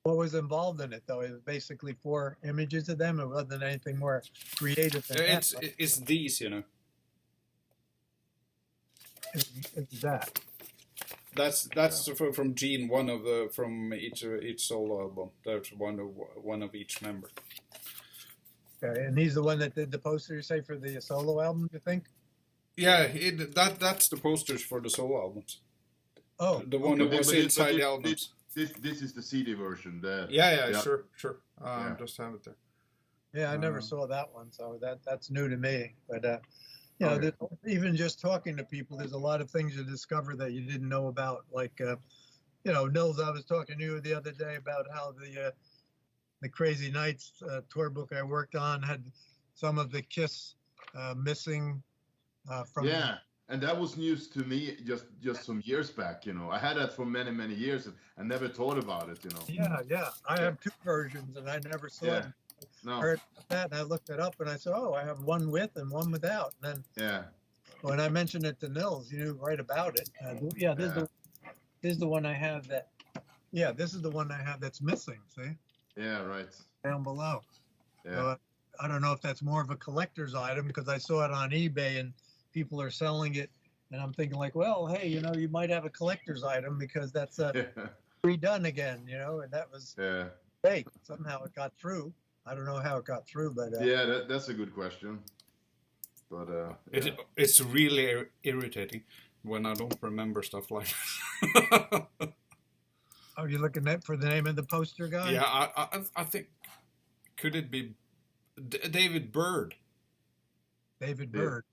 What was involved in it, though? It was basically 4 images of them. It wasn't anything more creative than that. It's these, you know. It's that. That's from Gene, from each solo album. There's one of each member. Okay, and he's the one that did the poster, you say, for the solo album, you think? Yeah, that's the posters for the solo albums. Oh, the one that was inside the albums. This is the CD version. Yeah, sure. Just have it there. Yeah, I never saw that one, so that's new to me. But you know, even just talking to people, there's a lot of things you discover that you didn't know about. Like, you know, Nils, I was talking to you the other day about how the Crazy Nights tour book I worked on had some of the Kiss missing From Yeah, and that was news to me just some years back. I had that for many years, and I never thought about it. yeah. I Yeah, have two versions, and I never saw it. yeah, no, Heard about that, and I looked it up, and I said, "Oh, I have one with and one without." And then yeah, when I mentioned it to Nils, he knew right about it. Yeah, yeah, this is the one I have that. Yeah, this is the one I have that's missing. See, yeah, right. down below. Yeah, So I don't know if that's more of a collector's item because I saw it on eBay and people are selling it, and I'm thinking like, well, hey, you might have a collector's item because that's yeah, redone again, and that was yeah. fake. Somehow it got through. I don't know how it got through, but Yeah, that's a good question. But yeah. It's really irritating when I don't remember stuff like that. are you looking at for the name of the poster guy? Yeah, I think, could it be David Bird? David Bird.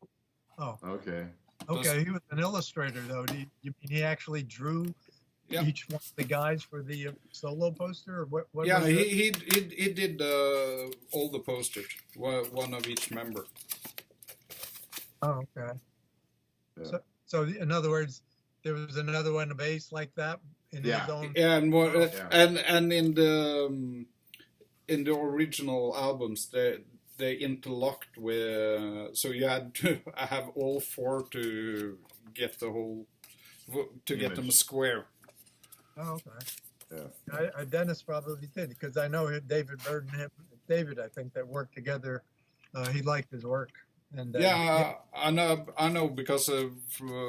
Oh, Okay. okay. He was an illustrator, though. You mean he actually drew Yeah. each one of the guys for the solo poster? Or what Yeah, was it? he did all the posters, one of each member. Oh, okay. Yeah. So in other words, there was another one base like that in Yeah. his own. Yeah, and more, Yeah. and in the original albums, they interlocked with, so you had to have all four to get the whole, to get them Image. square. Oh, okay. Yeah. Dennis probably did because I know David Bird and him, David, I think, that worked together. He liked his work. And Yeah, I know because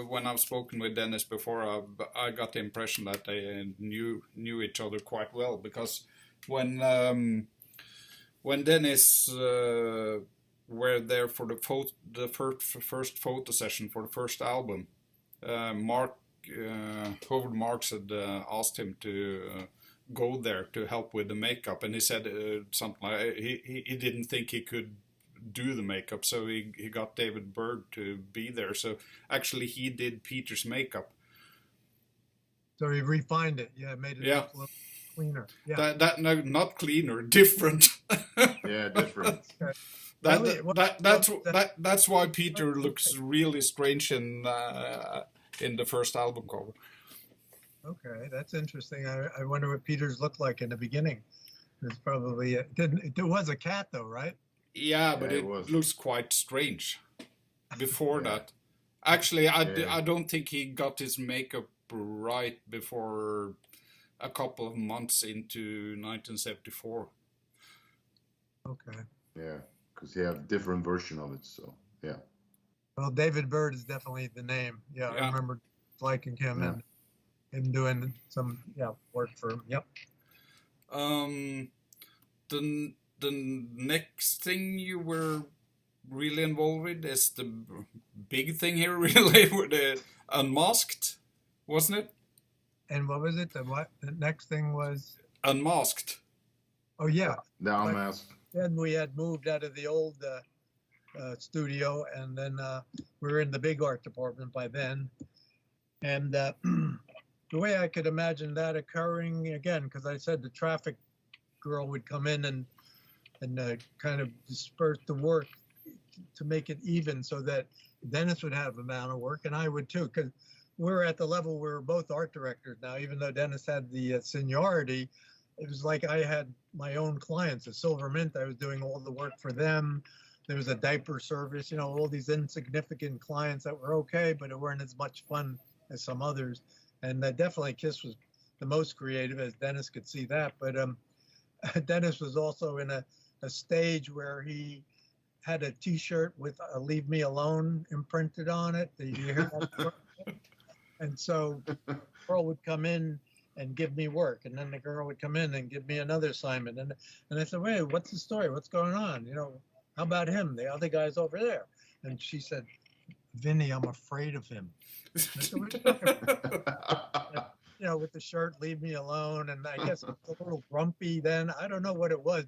when I've spoken with Dennis before, I got the impression that they knew each other quite well because when Dennis were there for the first photo session for the first album, Howard Marks had asked him to go there to help with the makeup, and he said something like he didn't think he could do the makeup, so he got David Bird to be there. So actually, he did Peter's makeup. So he refined it. Yeah, made it look a little cleaner. Yeah. No, not cleaner, different. Yeah, different. That's why Peter looks really strange in the first album cover. Okay, that's interesting. I wonder what Peter's looked like in the beginning. It's probably there was a cat though, right? Yeah, but Yeah, it looks quite strange. Before that, actually, I don't think he got his makeup right before a couple of months into 1974. Okay. Yeah, because they have different version of it. So yeah. Well, David Bird is definitely the name. Yeah, I remember liking him and him doing some work for him. Yep. The next thing you were really involved with is the big thing here, really, with the Unmasked, wasn't it? And what was it? The next thing was Unmasked. Oh yeah, The Unmasked. Then we had moved out of the old studio, and then we were in the big art department by then. And the way I could imagine that occurring again, because I said the traffic girl would come in and kind of disperse the work to make it even so that Dennis would have amount of work and I would too, because we're at the level where we're both art directors now. Even though Dennis had the seniority, it was like I had my own clients. At Silver Mint, I was doing all the work for them. There was a diaper service, all these insignificant clients that were okay, but it weren't as much fun as some others. And definitely Kiss was the most creative, as Dennis could see that. But Dennis was also in a stage where he had a T-shirt with "Leave Me Alone" imprinted on it. Did you hear that? And so the girl would come in and give me work, and then the girl would come in and give me another assignment. And I said, "Wait, what's the story? What's going on? How about him? The other guy's over there." And she said, "Vinny, I'm afraid of him." I said, "What are you talking about?" With the shirt, "Leave me alone." And I guess it was a little grumpy then. I don't know what it was,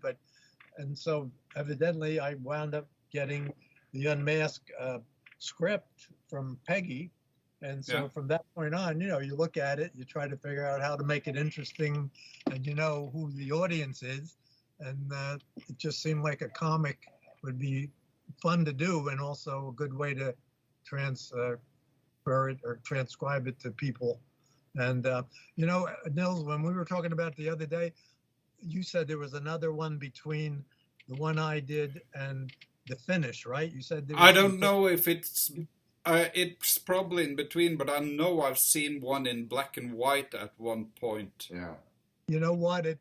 and so evidently I wound up getting the Unmasked script from Peggy. And so from that point on, you look at it, you try to figure out how to make it interesting, and you know who the audience is. And it just seemed like a comic would be fun to do, and also a good way to transfer it or transcribe it to people. And Nils, when we were talking about the other day, you said there was another one between the one I did and the finish, right? You said there was I don't know if it's probably in between, but I know I've seen one in black and white at one point. Yeah. You know what? It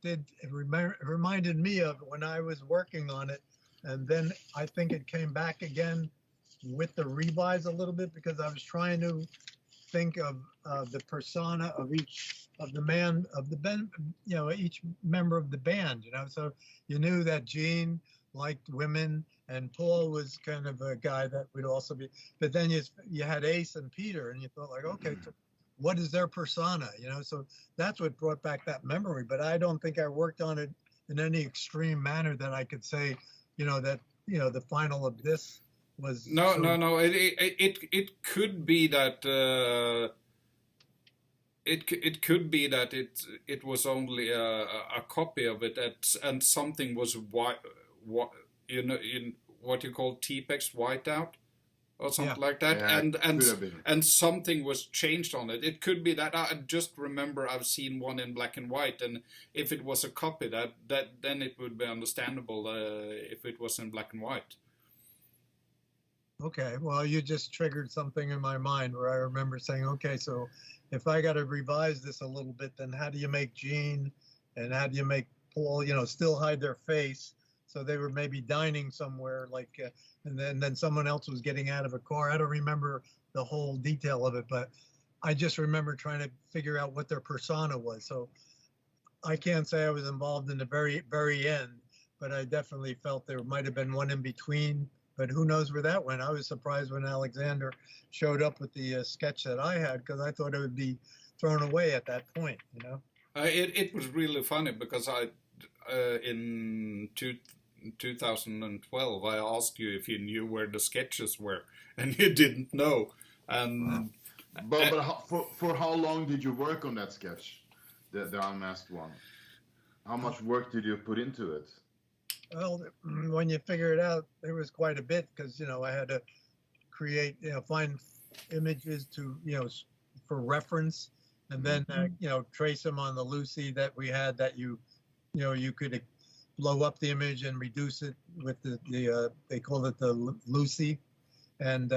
reminded me of when I was working on it, and then I think it came back again with the revise a little bit because I was trying to think of the persona of each of the man of the band, each member of the band, So you knew that Gene liked women, and Paul was kind of a guy that would also be. But then you had Ace and Peter, and you thought like, okay, so what is their persona? So that's what brought back that memory. But I don't think I worked on it in any extreme manner that I could say, that the final of this was. No. It could be that. It could be that it was only a copy of it, and something was what you call T-Pex whiteout or something like that, yeah, and something was changed on it. It could be that I just remember I've seen one in black and white, and if it was a copy, that then it would be understandable if it was in black and white. Okay, well, you just triggered something in my mind where I remember saying, okay, so if I got to revise this a little bit, then how do you make Gene and how do you make Paul, still hide their face? So they were maybe dining somewhere, and then someone else was getting out of a car. I don't remember the whole detail of it, but I just remember trying to figure out what their persona was. So I can't say I was involved in the very, very end, but I definitely felt there might have been one in between. But who knows where that went? I was surprised when Alexander showed up with the sketch that I had because I thought it would be thrown away at that point, It was really funny because in 2012 I asked you if you knew where the sketches were, and you didn't know. And but for how long did you work on that sketch, the Unmasked one? How much work did you put into it? Well, when you figure it out, there was quite a bit because, I had to create, find images to, for reference and then, trace them on the Lucy that we had that you could blow up the image and reduce it with they called it the Lucy. And,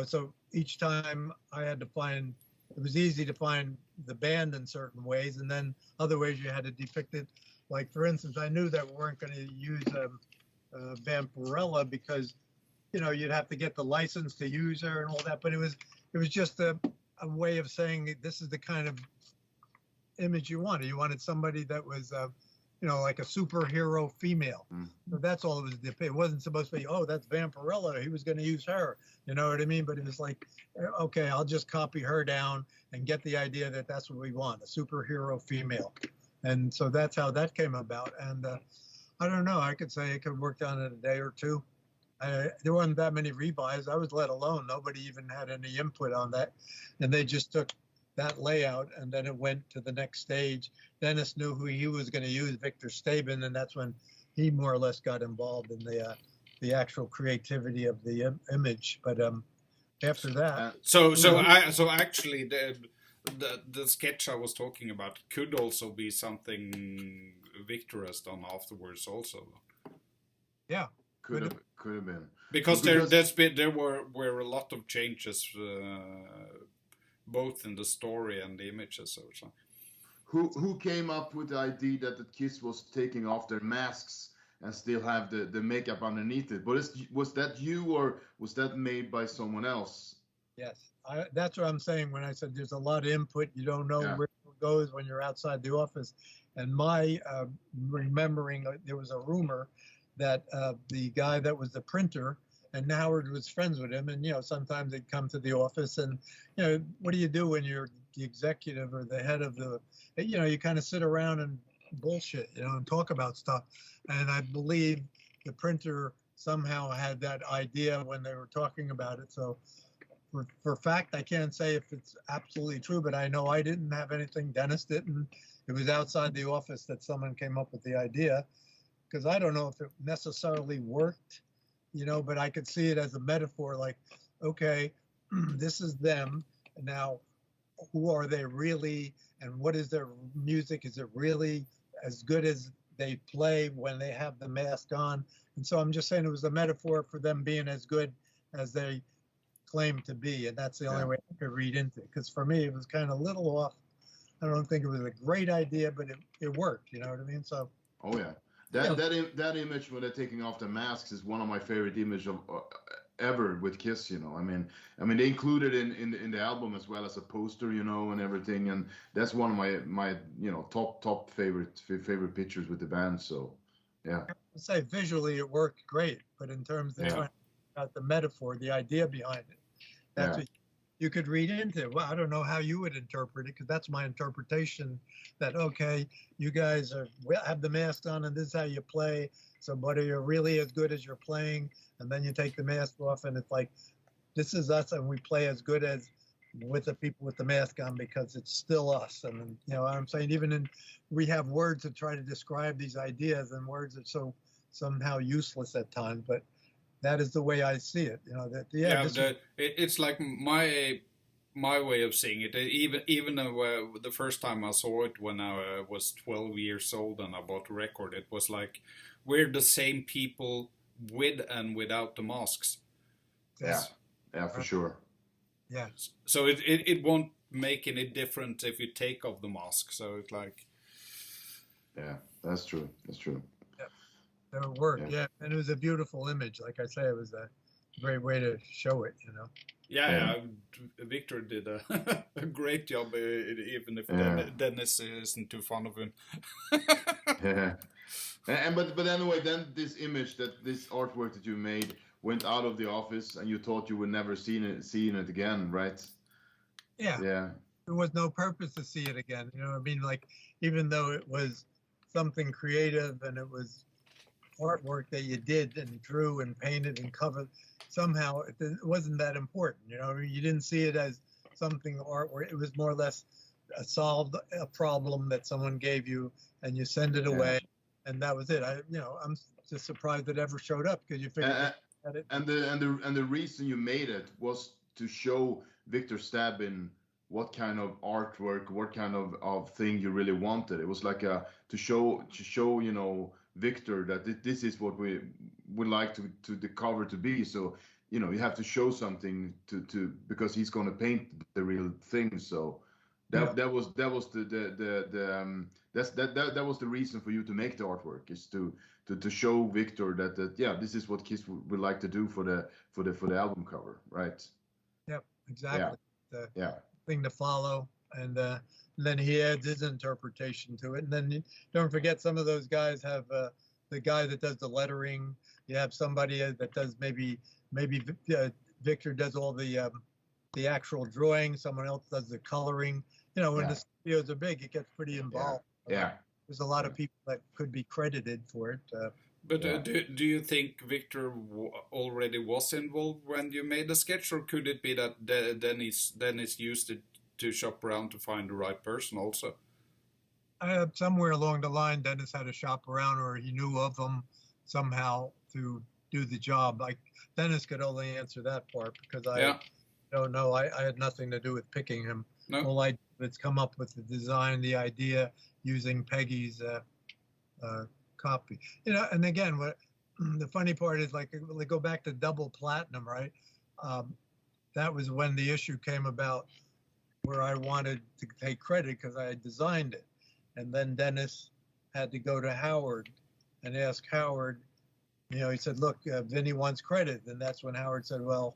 so each time I had to find, it was easy to find the band in certain ways. And then other ways you had to depict it. Like, for instance, I knew that we weren't going to use Vampirella because, you'd have to get the license to use her and all that. But it was just a way of saying this is the kind of image you wanted. You wanted somebody that was, like a superhero female. So that's all it was. It wasn't supposed to be, oh, that's Vampirella. He was going to use her. You know what I mean? But it was like, okay, I'll just copy her down and get the idea that that's what we want, a superhero female. And so that's how that came about. And I don't know, I could say I could have worked on it a day or two. There weren't that many revises. I was let alone. Nobody even had any input on that. And they just took that layout and then it went to the next stage. Dennis knew who he was going to use, Victor Stabin, and that's when he more or less got involved in the actual creativity of the image. But after that... So actually... The sketch I was talking about could also be something Victor has done afterwards also. Yeah. Could have been. Because there were a lot of changes both in the story and the images. So. Who came up with the idea that the kids was taking off their masks and still have the makeup underneath it? But was that you or was that made by someone else? Yes. That's what I'm saying when I said there's a lot of input. You don't know where it goes when you're outside the office. And my remembering, there was a rumor that the guy that was the printer, and Howard was friends with him. And, sometimes they'd come to the office and, what do you do when you're the executive or the head of the, you kind of sit around and bullshit, and talk about stuff. And I believe the printer somehow had that idea when they were talking about it. So, for fact, I can't say if it's absolutely true, but I know I didn't have anything. Dennis didn't. It was outside the office that someone came up with the idea, because I don't know if it necessarily worked, but I could see it as a metaphor. Like okay, this is them. Now, who are they really? And what is their music? Is it really as good as they play when they have the mask on? And so I'm just saying it was a metaphor for them being as good as they claim to be. And that's the only Yeah. way I could read into it. Because for me, it was kind of a little off. I don't think it was a great idea, but it worked. You know what I mean? So, Oh yeah, yeah. that image when they're taking off the masks is one of my favorite images of ever with Kiss. You know, I mean they included in the album as well as a poster, you know, and everything, and that's one of my you know top favorite pictures with the band. So, yeah. I say visually it worked great, but in terms of Yeah. trying to figure out the metaphor, the idea behind it, that's Yeah. what you could read into it. Well, I don't know how you would interpret it because that's my interpretation. That okay, you guys have the mask on and this is how you play. So, but are you really as good as you're playing? And then you take the mask off, and it's like this is us, and we play as good as with the people with the mask on because it's still us. And you know what I'm saying? We have words to try to describe these ideas, and words are so somehow useless at times, but that is the way I see it. You know that it's like my way of seeing it. Even though, the first time I saw it when I was 12 years old and I bought a record, it was like we're the same people with and without the masks. Yeah, for sure. Yeah. So it won't make any difference if you take off the mask. So it's like. Yeah, that's true. That's true. Yeah, it worked. Yeah, and it was a beautiful image. Like I say, it was a great way to show it. You know. Yeah. Victor did a great job, even if Dennis isn't too fond of him. Yeah. But anyway, then this image, this artwork that you made went out of the office, and you thought you would never seeing it again, right? Yeah. Yeah. There was no purpose to see it again. You know what I mean? Like, even though it was something creative and it was artwork that you did and drew and painted and covered, somehow it wasn't that important. You know, you didn't see it as something artwork. It was more or less solved a problem that someone gave you, and you send it away, and that was it. I'm just surprised it ever showed up because you figured it. And the reason you made it was to show Victor Stabin what kind of artwork, what kind of thing you really wanted. It was like to show you know Victor that this is what we would like to the cover to be. So you know you have to show something to because he's going to paint the real thing. So that was the reason for you to make the artwork, is to show Victor that this is what Kiss would like to do for the album cover, right? Yep, exactly. Yeah. Thing to follow, and then he adds his interpretation to it. And then don't forget, some of those guys have the guy that does the lettering. You have somebody that does maybe Victor does all the actual drawing. Someone else does the coloring. You know, when the studios are big, it gets pretty involved. Yeah. There's a lot of people that could be credited for it. But do you think Victor already was involved when you made the sketch, or could it be that Dennis used it to shop around to find the right person also? Somewhere along the line, Dennis had to shop around, or he knew of them somehow to do the job. Like Dennis could only answer that part because I don't know. I had nothing to do with picking him. No. All I did was come up with the design, the idea, using Peggy's copy. You know, and again, what the funny part is, like go back to Double Platinum, right? That was when the issue came about where I wanted to take credit because I had designed it. And then Dennis had to go to Howard and ask Howard, you know, he said, look, Vinny wants credit. And that's when Howard said, well,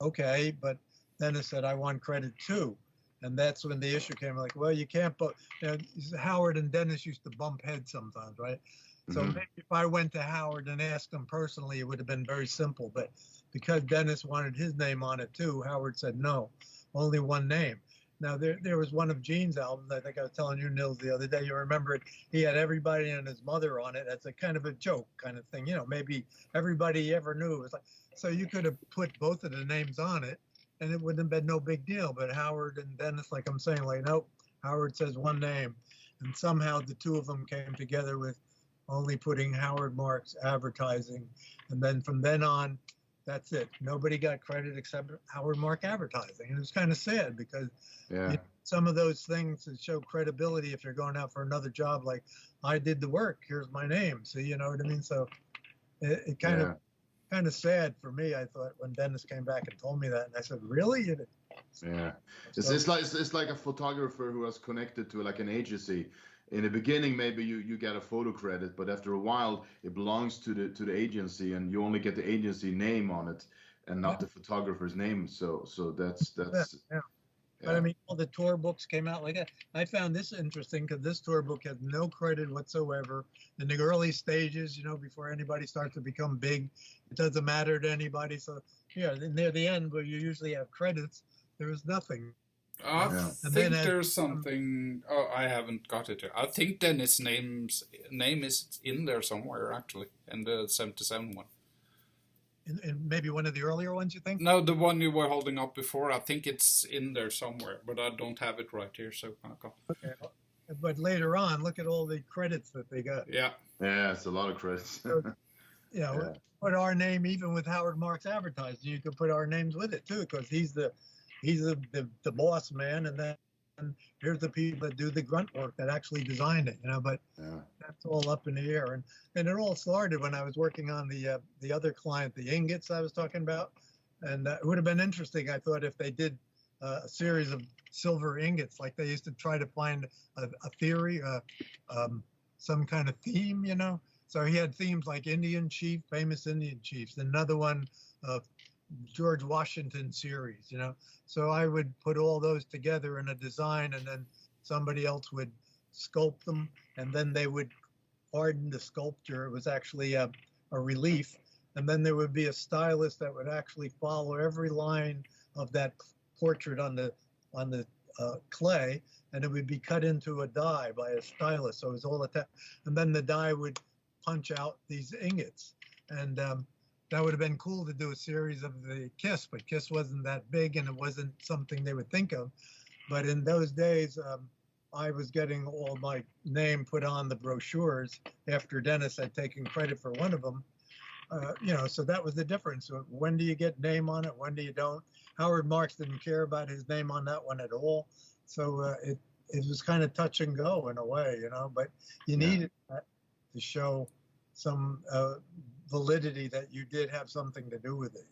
okay. But Dennis said, I want credit too. And that's when the issue came, like, well, you can't, but you know, Howard and Dennis used to bump heads sometimes, right? So maybe if I went to Howard and asked him personally, it would have been very simple. But because Dennis wanted his name on it too, Howard said, no, only one name. Now, there was one of Gene's albums, I think I was telling you, Nils, the other day, you remember it, he had everybody and his mother on it. That's a kind of a joke kind of thing. You know, maybe everybody he ever knew. It was like, so you could have put both of the names on it, and it wouldn't have been no big deal. But Howard and Dennis, like I'm saying, like, nope, Howard says one name. And somehow the two of them came together with only putting Howard Marks advertising. And then from then on, that's it. Nobody got credit except Howard Mark Advertising. And it was kind of sad because some of those things that show credibility, if you're going out for another job, like I did the work, here's my name. So, you know what I mean? So it kind of sad for me. I thought when Dennis came back and told me that, and I said, really? It's like a photographer who was connected to like an agency. In the beginning, maybe you get a photo credit, but after a while, it belongs to the agency, and you only get the agency name on it, and not the photographer's name. So that's. But I mean, all the tour books came out like that. I found this interesting because this tour book has no credit whatsoever in the early stages. You know, before anybody starts to become big, it doesn't matter to anybody. So near the end where you usually have credits, there was nothing. I think there's something. Oh, I haven't got it. I think Dennis' name is in there somewhere, actually, in the 77 one. In maybe one of the earlier ones, you think? No, the one you were holding up before. I think it's in there somewhere, but I don't have it right here. So okay. But later on, look at all the credits that they got. Yeah, it's a lot of credits. So, put our name even with Howard Marks Advertising. You could put our names with it too, because he's the boss man, and then here's the people that do the grunt work that actually designed it, but that's all up in the air. And it all started when I was working on the other client, the ingots I was talking about. And it would have been interesting, I thought, if they did a series of silver ingots, like they used to try to find a theory, some kind of theme, So he had themes like Indian chief, famous Indian chiefs, another one, George Washington series, So I would put all those together in a design, and then somebody else would sculpt them, and then they would harden the sculpture. It was actually a relief. And then there would be a stylist that would actually follow every line of that portrait on the clay, and it would be cut into a die by a stylist. So it was all and then the die would punch out these ingots. And that would have been cool to do a series of the KISS, but KISS wasn't that big, and it wasn't something they would think of. But in those days, I was getting all my name put on the brochures after Dennis had taken credit for one of them. So that was the difference. When do you get name on it? When do you don't? Howard Marks didn't care about his name on that one at all. So it was kind of touch and go in a way, but you needed that to show some validity that you did have something to do with it,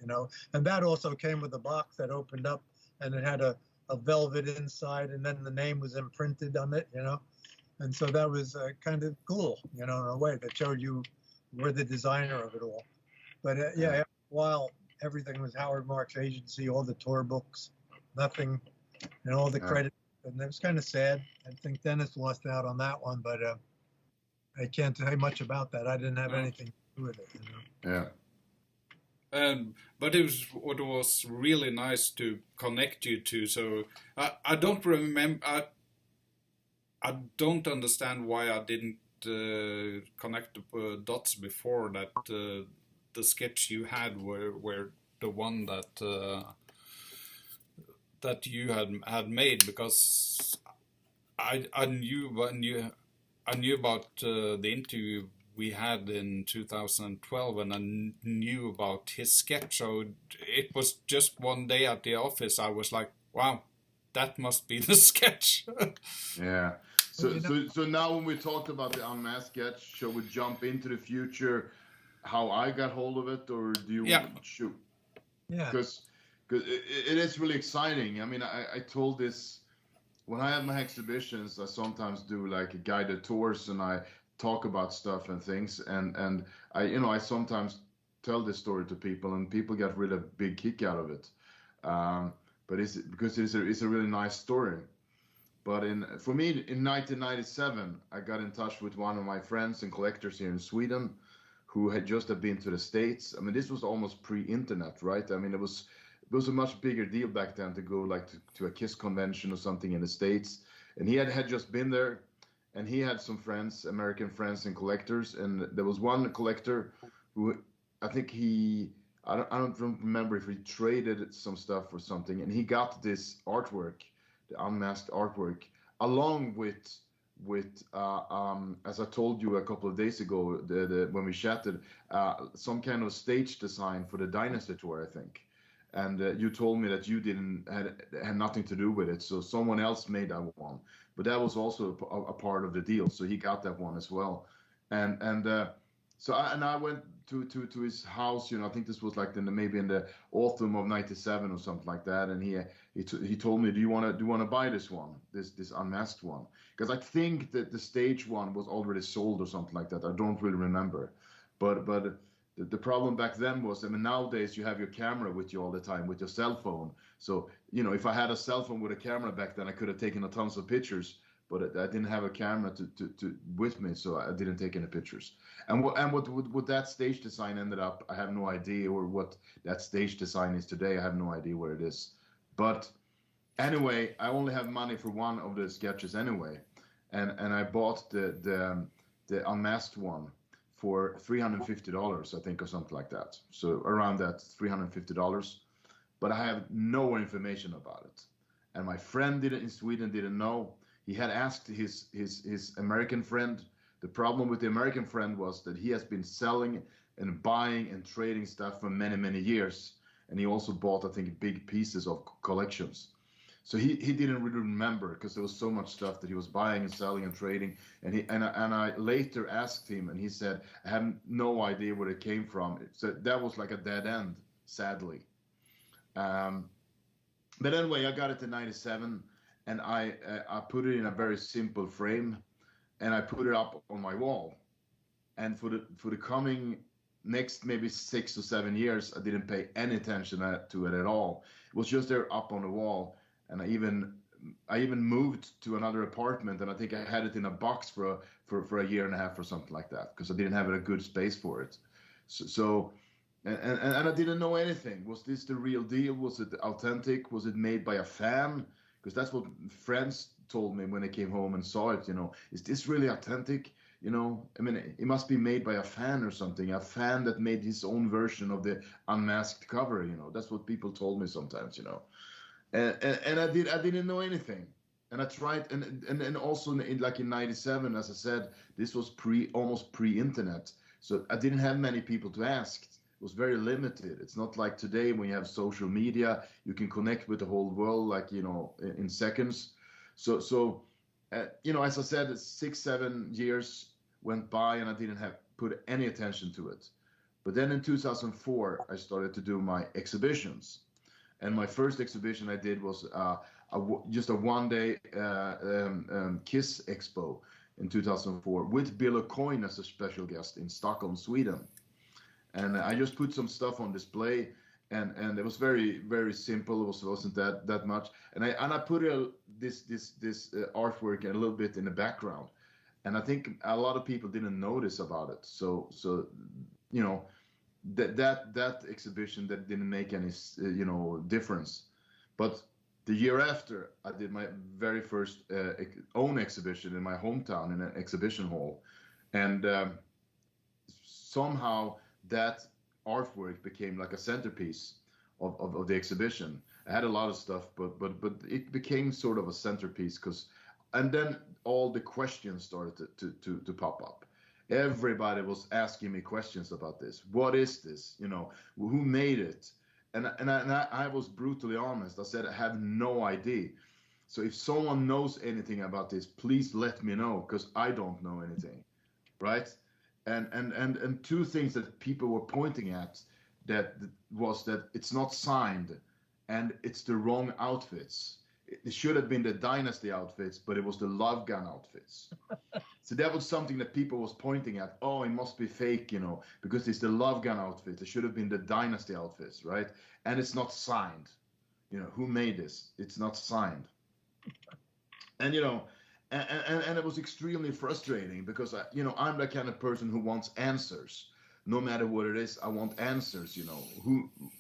and that also came with a box that opened up, and it had a velvet inside, and then the name was imprinted on it, and so that was kind of cool, in a way that showed you were the designer of it all. But after a while, everything was Howard Marks Agency, all the tour books, nothing, and all the credit, and it was kind of sad. I think Dennis lost out on that one, but I can't say much about that. I didn't have anything to do with it. But it was really nice to connect you to. So I don't remember. I don't understand why I didn't connect the dots before that. The sketch you had were the one that you had made, because I knew about the interview we had in 2012, and I knew about his sketch. So it was just one day at the office, I was like, wow, that must be the sketch. Yeah. So now when we talked about the Unmasked sketch, shall we jump into the future, how I got hold of it, or do you shoot? Yeah. Because it is really exciting. I mean, I told this, when I have my exhibitions, I sometimes do like guided tours, and I talk about stuff and things, and I sometimes tell this story to people, and people get really a big kick out of it. But because it's a really nice story. But for me, in 1997, I got in touch with one of my friends and collectors here in Sweden, who had just been to the States. I mean, this was almost pre-internet, right? I mean, it was a much bigger deal back then to go like to a KISS convention or something in the States. And he had just been there, and he had some friends, American friends and collectors. And there was one collector who, I think I don't remember if he traded some stuff or something, and he got this artwork, the Unmasked artwork, along with with as I told you a couple of days ago, when we chatted, some kind of stage design for the Dynasty tour, I think. And you told me that you didn't had nothing to do with it, so someone else made that one. But that was also a part of the deal, so he got that one as well. And so I went to his house. You know, I think this was like maybe in the autumn of '97 or something like that. And he told me, do you want to buy this one, this Unmasked one? Because I think that the stage one was already sold or something like that. I don't really remember, but the problem back then was, I mean, nowadays you have your camera with you all the time with your cell phone. So, you know, if I had a cell phone with a camera back then, I could have taken a tons of pictures, but I didn't have a camera to with me, so I didn't take any pictures. And what that stage design ended up, I have no idea, or what that stage design is today, I have no idea where it is. But anyway, I only have money for one of the sketches anyway, and I bought the Unmasked one for $350, I think, or something like that. So around that $350, but I have no information about it. And my friend in Sweden didn't know. He had asked his American friend. The problem with the American friend was that he has been selling and buying and trading stuff for many, many years. And he also bought, I think, big pieces of collections. So he didn't really remember, because there was so much stuff that he was buying and selling and trading. And I later asked him, and he said, I have no idea where it came from. So that was like a dead end, sadly. But anyway, I got it in '97, and I put it in a very simple frame, and I put it up on my wall. And for the coming next maybe 6 or 7 years, I didn't pay any attention to it at all. It was just there up on the wall. And I even moved to another apartment, and I think I had it in a box for a year and a half or something like that, because I didn't have a good space for it. So and I didn't know anything. Was this the real deal? Was it authentic? Was it made by a fan? Because that's what friends told me when they came home and saw it. You know, is this really authentic? You know, I mean, it must be made by a fan or something, a fan that made his own version of the Unmasked cover. You know, that's what people told me sometimes. You know. And I didn't know anything, and I tried, and also in '97, as I said, this was almost pre-internet, so I didn't have many people to ask. It was very limited. It's not like today when you have social media, you can connect with the whole world, like, you know, in seconds. So you know, as I said, 6-7 years went by, and I didn't have put any attention to it. But then in 2004, I started to do my exhibitions. And my first exhibition I did was just a one-day Kiss Expo in 2004 with Bill O'Coin as a special guest in Stockholm, Sweden. And I just put some stuff on display, and it was very, very simple. It wasn't that much. And I put this artwork a little bit in the background, and I think a lot of people didn't notice about it. So you know. That exhibition, that didn't make any you know, difference. But the year after, I did my very first own exhibition in my hometown in an exhibition hall, and somehow that artwork became like a centerpiece of the exhibition. I had a lot of stuff, but it became sort of a centerpiece, and then all the questions started to pop up. Everybody was asking me questions about this. What is this? You know, who made it? And I was brutally honest. I said, I have no idea. So if someone knows anything about this, please let me know, because I don't know anything, right? And two things that people were pointing at that was that it's not signed, and it's the wrong outfits. It should have been the Dynasty outfits, but it was the Love Gun outfits. So that was something that people was pointing at. Oh, it must be fake, you know, because it's the Love Gun outfits. It should have been the Dynasty outfits, right? And it's not signed. You know, who made this? It's not signed. And, you know, and it was extremely frustrating, because, you know, I'm the kind of person who wants answers. No matter what it is, I want answers, you know.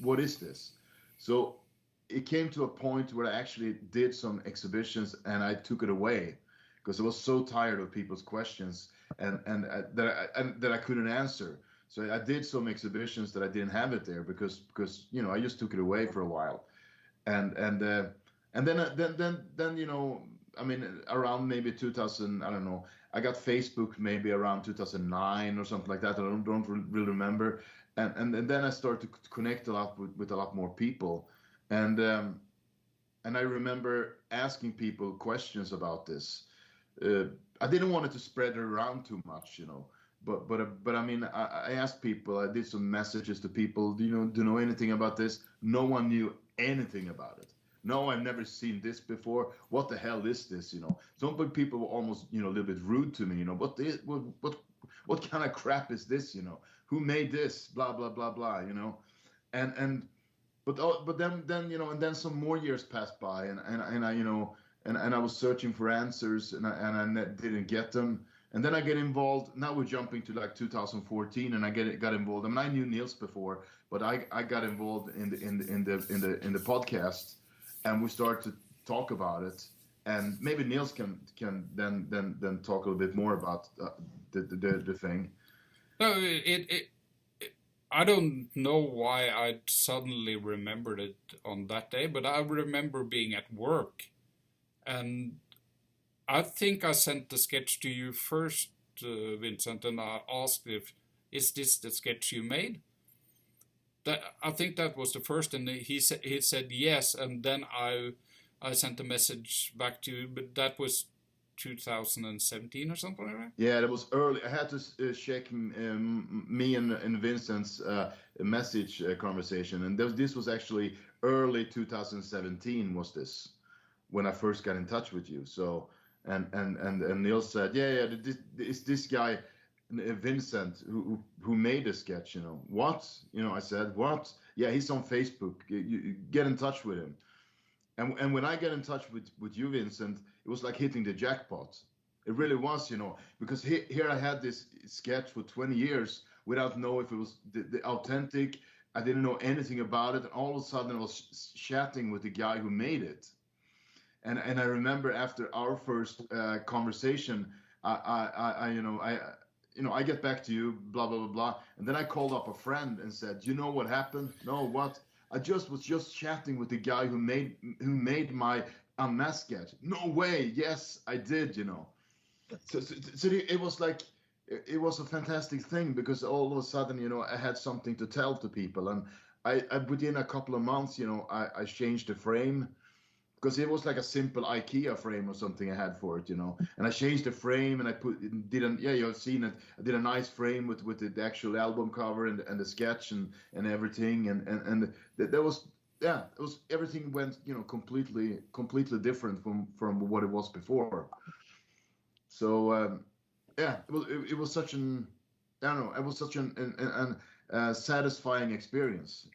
What is this? So it came to a point where I actually did some exhibitions, and I took it away, because I was so tired of people's questions and that I couldn't answer. So I did some exhibitions that I didn't have it there, because you know, I just took it away for a while, and then you know, I mean, around maybe 2000, I don't know. I got Facebook maybe around 2009 or something like that. I don't really remember. And then I started to connect a lot with a lot more people. And and I remember asking people questions about this. Uh, I didn't want it to spread around too much, you know. But I mean, I asked people. I did some messages to people. Do you know anything about this? No one knew anything about it. No, I've never seen this before. What the hell is this? Some people were almost a little bit rude to me. What kind of crap is this? Who made this? Blah blah blah blah. And but then and then some more years passed by, and I and I was searching for answers, and I didn't get them. And then I get involved. Now we're jumping to like 2014, and I got involved. I mean, I knew Niels before, but I got involved in the podcast, and we started to talk about it. And maybe Niels can then talk a little bit more about the thing. No, I don't know why I suddenly remembered it on that day, but I remember being at work, and I think I sent the sketch to you first, Vincent, and I asked is this the sketch you made? I think that was the first, and he said yes, and then I sent a message back to you, but that was 2017 or something like that? Yeah, that was early. I had to check me and Vincent's message conversation, and this was actually early 2017. Was this when I first got in touch with you? So and Neil said, yeah, it's this guy Vincent who made the sketch. What? I said, what? Yeah, he's on Facebook. You get in touch with him. And when I get in touch with you, Vincent, it was like hitting the jackpot. It really was, because here I had this sketch for 20 years without knowing if it was the authentic. I didn't know anything about it. And all of a sudden I was chatting with the guy who made it. And I remember after our first conversation, I get back to you, blah, blah, blah, blah. And then I called up a friend and said, you know what happened? No, what? I was chatting with the guy who made my Unmasked sketch. No way. Yes, I did. So it was like it was a fantastic thing because all of a sudden, I had something to tell to people, and I within a couple of months, I changed the frame. Because it was like a simple IKEA frame or something I had for it, And I changed the frame and I you've seen it. I did a nice frame with the actual album cover and the sketch and everything. And there was, it was, everything went, completely different from what it was before. So, it was such an, I don't know, it was such an satisfying experience,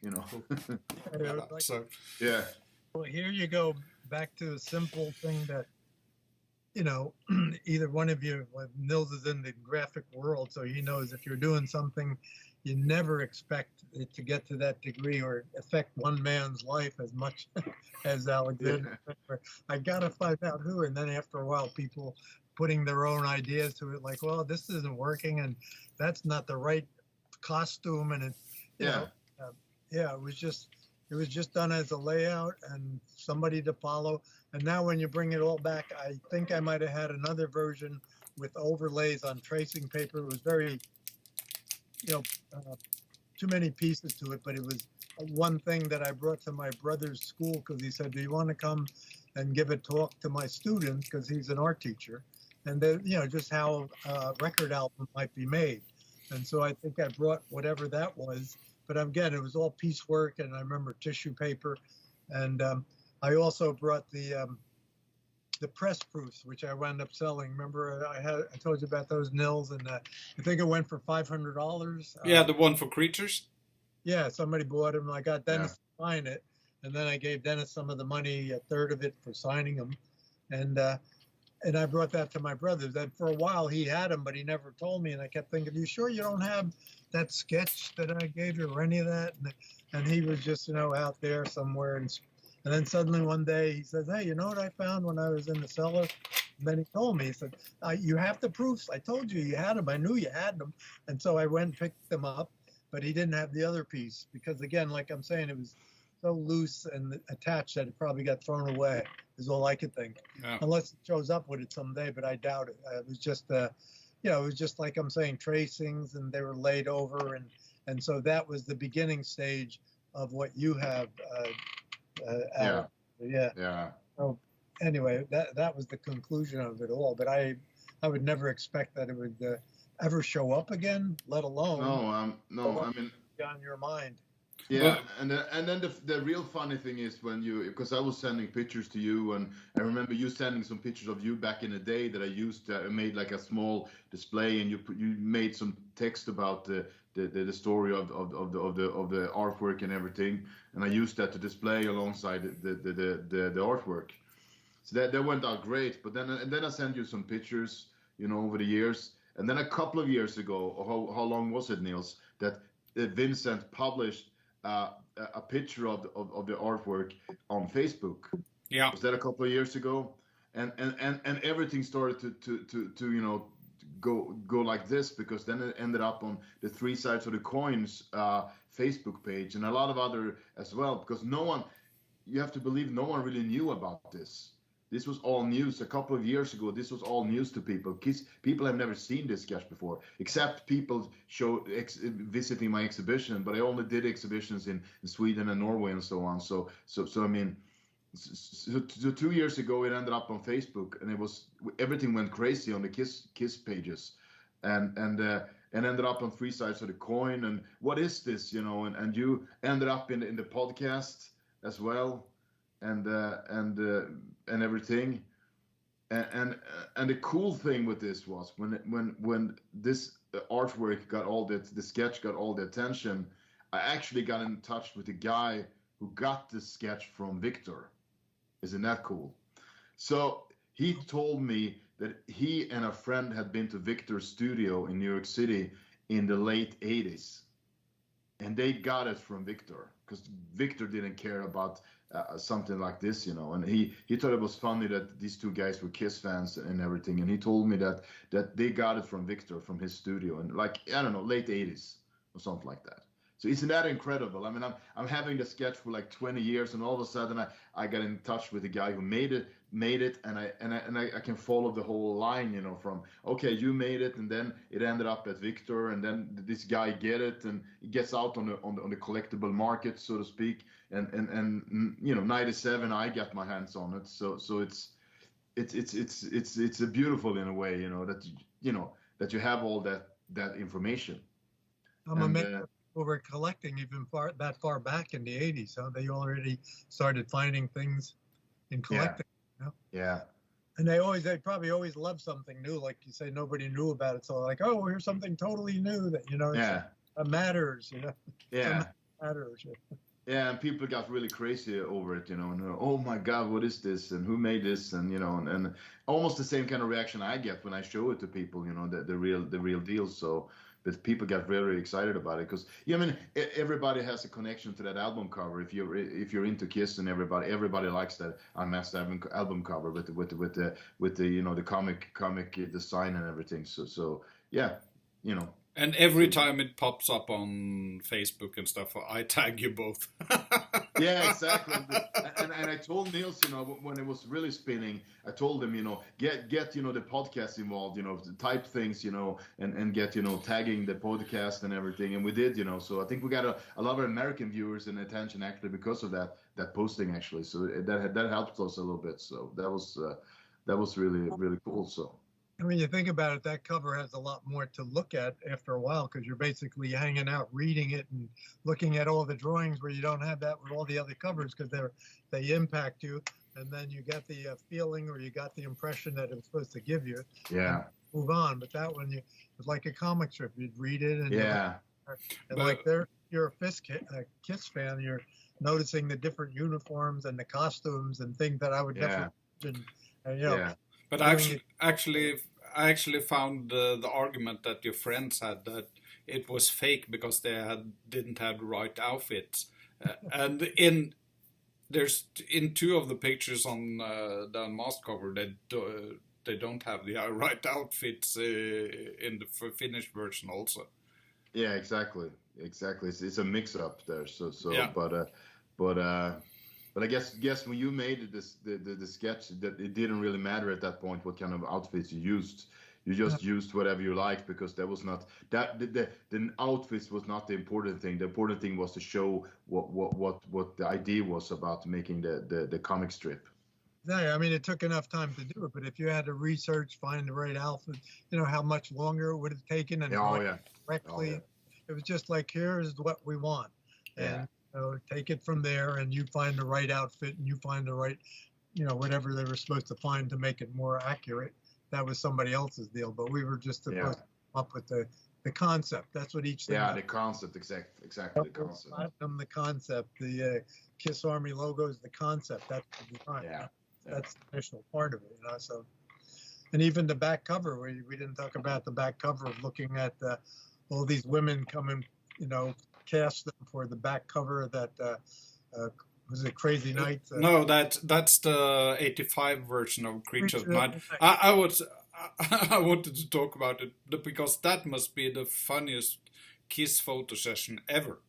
So, yeah. Well, here you go back to a simple thing that, either one of you, Nils is in the graphic world, so he knows if you're doing something, you never expect it to get to that degree or affect one man's life as much as Alexander. Yeah. I got to find out who, and then after a while, people putting their own ideas to it, like, well, this isn't working, and that's not the right costume, and it was just done as a layout and somebody to follow. And now when you bring it all back, I think I might have had another version with overlays on tracing paper. It was very, too many pieces to it, but it was one thing that I brought to my brother's school because he said, do you want to come and give a talk to my students? Because he's an art teacher. And then, just how a record album might be made. And so I think I brought whatever that was. But again, it was all piecework, and I remember tissue paper. And I also brought the press proofs, which I wound up selling. Remember, I told you about those Nils, and I think it went for $500. Yeah, the one for creatures. Yeah, somebody bought them. I got Dennis to sign it, and then I gave Dennis some of the money, a third of it, for signing them. And I brought that to my brothers. And for a while he had them, but he never told me. And I kept thinking, you sure you don't have that sketch that I gave you or any of that? And he was just, out there somewhere. And then suddenly one day he says, hey, you know what I found when I was in the cellar? And then he told me, he said, you have the proofs. I told you had them. I knew you had them. And so I went and picked them up, but he didn't have the other piece because, again, like I'm saying, it was so loose and attached that it probably got thrown away. Is all I could think. Yeah. Unless it shows up with it someday, but I doubt it. It was just, it was just like I'm saying, tracings, and they were laid over, and so that was the beginning stage of what you have. Alex. Yeah. So anyway, that was the conclusion of it all. But I would never expect that it would ever show up again, let alone no. I mean, on your mind. Yeah, and then the real funny thing is when because I was sending pictures to you, and I remember you sending some pictures of you back in the day that I used. I made like a small display, and you made some text about the story of the artwork and everything, and I used that to display alongside the artwork. So that went out great. But then I sent you some pictures, over the years, and then a couple of years ago, how long was it, Niels, that Vincent published a picture of the artwork on Facebook. Yeah. Was that a couple of years ago? And everything started to go like this, because then it ended up on the Three Sides of the Coins Facebook page, and a lot of other as well, because you have to believe no one really knew about this. This was all news a couple of years ago. This was all news to people. People have never seen this sketch before, except people visiting my exhibition. But I only did exhibitions in Sweden and Norway and so on. So I mean, so 2 years ago it ended up on Facebook, and everything went crazy on the Kiss pages, and ended up on Three Sides of the Coin. And what is this, And you ended up in the podcast as well. And everything, and the cool thing with this was when this artwork got the sketch got all the attention, I actually got in touch with the guy who got the sketch from Victor. Isn't that cool? So he told me that he and a friend had been to Victor's studio in New York City in the late 80s, and they got it from Victor, because Victor didn't care about something like this, and he thought it was funny that these two guys were Kiss fans and everything, and he told me that they got it from Victor, from his studio, and like, I don't know, late 80s or something like that. So isn't that incredible? I mean, I'm having the sketch for like 20 years, and all of a sudden I got in touch with the guy who made it, and I can follow the whole line, from, okay, you made it, and then it ended up at Victor, and then this guy get it, and it gets out on the collectible market, so to speak, and 97 I got my hands on it, so it's a beautiful in a way, that you have all that information. I'm amazed. Were collecting even that far back in the 80s, huh? They already started finding things in collecting. Yeah. And they probably always love something new, like you say, nobody knew about it, so like, oh, here's something totally new that it matters, Yeah. Matters. Yeah, and people got really crazy over it, and oh my God, what is this, and who made this, and and almost the same kind of reaction I get when I show it to people, the real deal. So. But people got very excited about it, because I mean, everybody has a connection to that album cover. If you're into Kiss, and everybody likes that Unmasked album cover with the the comic design and everything. So yeah, And every time it pops up on Facebook and stuff, I tag you both. Yeah, exactly. And I told Niels, when it was really spinning, I told him, get the podcast involved, type things, and get, tagging the podcast and everything. And we did, so I think we got a lot of American viewers and attention actually because of that posting actually. So that helped us a little bit. So that was really, really cool. So. I mean, you think about it, that cover has a lot more to look at after a while, because you're basically hanging out, reading it, and looking at all the drawings, where you don't have that with all the other covers, because they impact you, and then you get the feeling, or you got the impression that it was supposed to give you. Yeah. Move on, but that one, it's like a comic strip. You'd read it, and you're a Kiss fan. You're noticing the different uniforms and the costumes and things that I would never imagine. Yeah. But I actually found the argument that your friends had, that it was fake because they didn't have the right outfits, and in two of the pictures on the Unmasked cover, they don't have the right outfits in the finished version also. Yeah, exactly. It's a mix up there. So yeah. But But I guess when you made the sketch, that it didn't really matter at that point what kind of outfits you used. You just used whatever you liked, because that was not that the outfits was not the important thing. The important thing was to show what the idea was about making the comic strip. Yeah, I mean, it took enough time to do it, but if you had to research, find the right outfit, how much longer it would have taken and correctly, it was just like, here's what we want, and take it from there, and you find the right outfit, and you find the right, whatever they were supposed to find to make it more accurate. That was somebody else's deal, but we were just supposed to come up with the concept. That's what each thing. Yeah, the concept, exactly the concept. The concept, the KISS Army logo is the concept. That's the design. That's the initial part of it, So, and even the back cover, we didn't talk about the back cover of looking at all these women coming, cast them for the back cover of that. Was it Crazy Night? No, that's the '85 version of Creature of Night. I wanted to talk about it because that must be the funniest KISS photo session ever.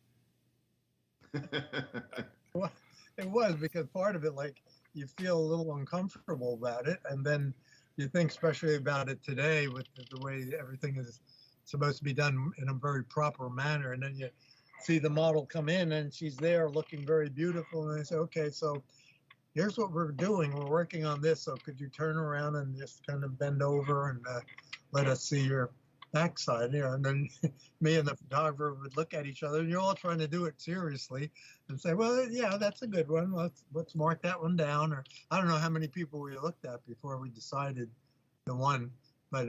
Well, it was, because part of it, like, you feel a little uncomfortable about it, and then you think especially about it today with the way everything is supposed to be done in a very proper manner, and then you see the model come in and she's there looking very beautiful, and they say, okay, so here's what we're doing, we're working on this, so could you turn around and just kind of bend over and let us see your backside, and then me and the photographer would look at each other, and you're all trying to do it seriously and say, well, yeah, that's a good one, let's mark that one down. Or I don't know how many people we looked at before we decided the one, but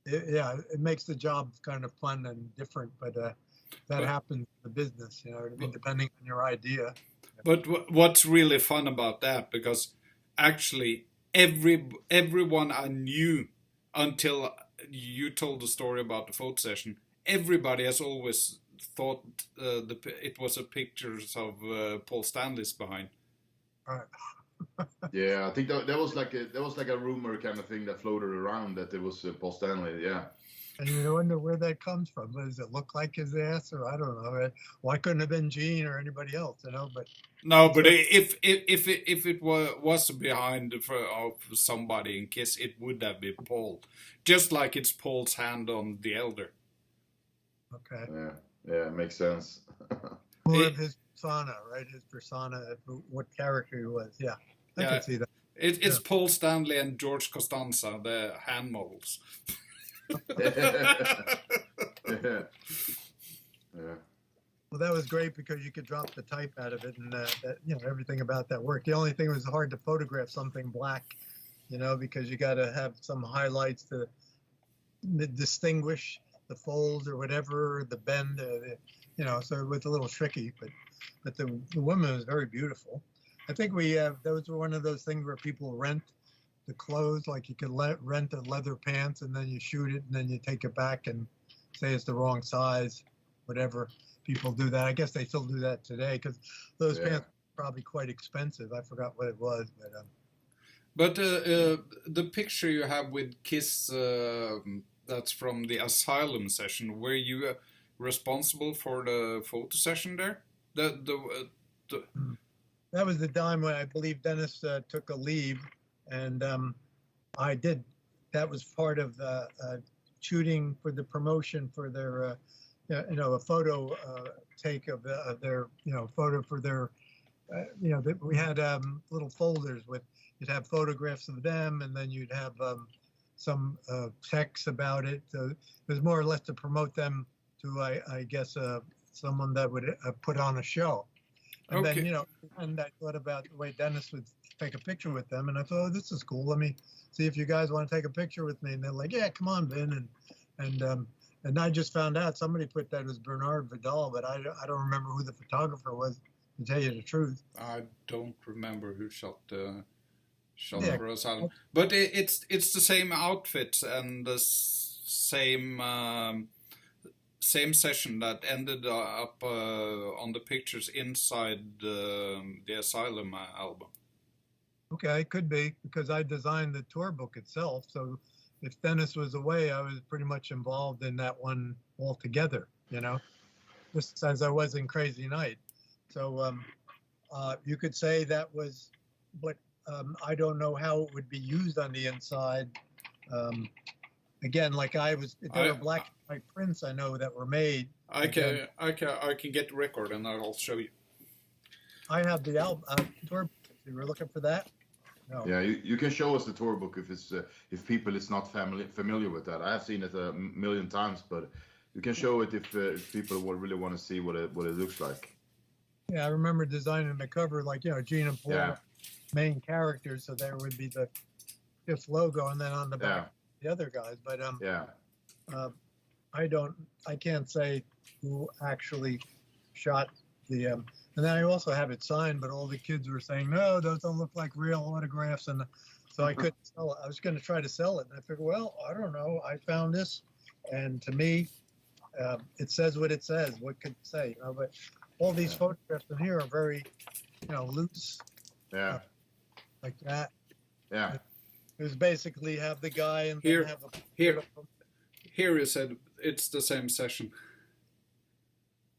it makes the job kind of fun and different, but that happens in the business, depending on your idea. But what's really fun about that, because actually everyone I knew until you told the story about the photo session, everybody has always thought it was a pictures of Paul Stanley's behind. Right. Yeah, I think that was like a rumor kind of thing that floated around that it was Paul Stanley. Yeah. And you wonder where that comes from. Does it look like his ass, or I don't know? Why couldn't it have been Gene or anybody else? But no, but if it was behind of somebody in KISS, it would have been Paul, just like it's Paul's hand on the Elder. Okay. Yeah, it makes sense. More of his persona, right? His persona, what character he was. Yeah, I can see that. It's Paul Stanley and George Costanza, the hand models. Yeah. Well, that was great because you could drop the type out of it, and everything about that worked. The only thing was hard to photograph something black, because you got to have some highlights to distinguish the folds or whatever, the bend, so it was a little tricky. But the woman was very beautiful. I think those were one of those things where people rent the clothes, like you could rent the leather pants, and then you shoot it, and then you take it back and say it's the wrong size, whatever. People do that. I guess they still do that today, because those pants are probably quite expensive. I forgot what it was, but the picture you have with KISS, that's from the Asylum session. Were you responsible for the photo session there? That was the time when I believe Dennis took a leave. And I did. That was part of the shooting for the promotion for their, a photo take of their, photo for their, we had little folders with, you'd have photographs of them, and then you'd have some text about it. So it was more or less to promote them to, I guess, someone that would put on a show. And then, and I thought about the way Dennis would take a picture with them, and I thought, oh, this is cool. Let me see if you guys want to take a picture with me. And they're like, yeah, come on, Vin. And I just found out somebody put that as Bernard Vidal, but I don't remember who the photographer was, to tell you the truth. I don't remember who shot for Asylum. But it's the same outfit and the same session that ended up on the pictures inside the Asylum album. Okay, could be, because I designed the tour book itself. So if Dennis was away, I was pretty much involved in that one altogether, just as I was in Crazy Night. So You could say that was, but I don't know how it would be used on the inside. Again, like there were black and white prints I know that were made. I can get the record and I'll show you. I have the album tour. You were looking for that? No. Yeah, you can show us the tour book if people is not familiar with that. I have seen it a million times, but you can show it if people would really want to see what it looks like. Yeah, I remember designing the cover, like, Gene and Paul, main characters, so there would be the Kiss logo, and then on the back the other guys. But I can't say who actually shot the. And then I also have it signed, but all the kids were saying, no, those don't look like real autographs, and so I couldn't sell it. I was going to try to sell it, and I figured, well, I don't know. I found this, and to me, it says what it says. What could it say? But all these photographs in here are very, loose. Yeah. Like that. Yeah. It was basically have the guy and here. Have Here you said it's the same session.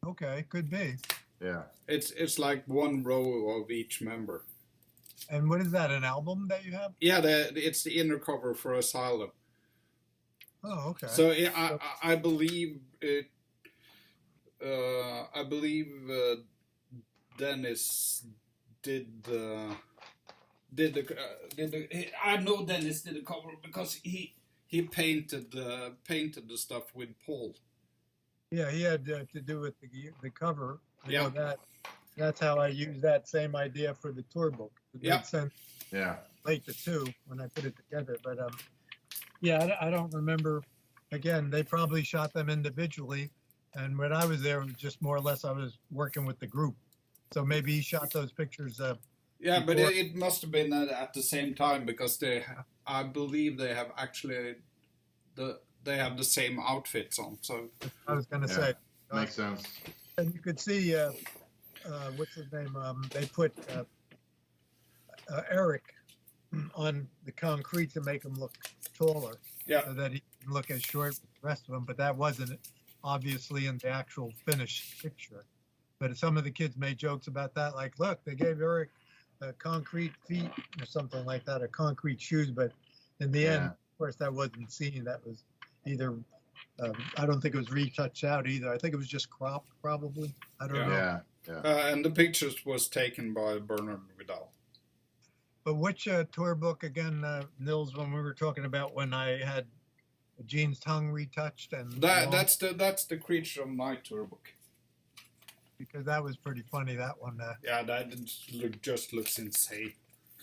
Okay, could be. Yeah. It's like one row of each member. And what is that? An album that you have? Yeah, it's the inner cover for Asylum. Oh, okay. So I believe it. I believe Dennis did the. I know Dennis did the cover because he painted the stuff with Paul. Yeah, he had to do with the cover. I know Yeah. That's how I used that same idea for the tour book. It made sense. Yeah. Late the two when I put it together, but I don't remember. Again, they probably shot them individually, and when I was there, it was just more or less I was working with the group. So maybe he shot those pictures. Yeah, but it must have been at the same time because I believe they have actually they have the same outfits on. So I was going to say, makes sense. And you could see what's his name? They put Eric on the concrete to make him look taller, so that he didn't look as short as the rest of them. But that wasn't obviously in the actual finished picture. But some of the kids made jokes about that, like, look, they gave Eric concrete feet or something like that, or concrete shoes. But in the end, of course, that wasn't seen. That was either, I don't think it was retouched out either. I think it was just cropped, probably. I don't know. Yeah. And the pictures was taken by Bernard Vidal. But which tour book again, Nils? When we were talking about when I had Gene's tongue retouched and that's the Creature of Night tour book. Because that was pretty funny, that one. Yeah, that just looks insane.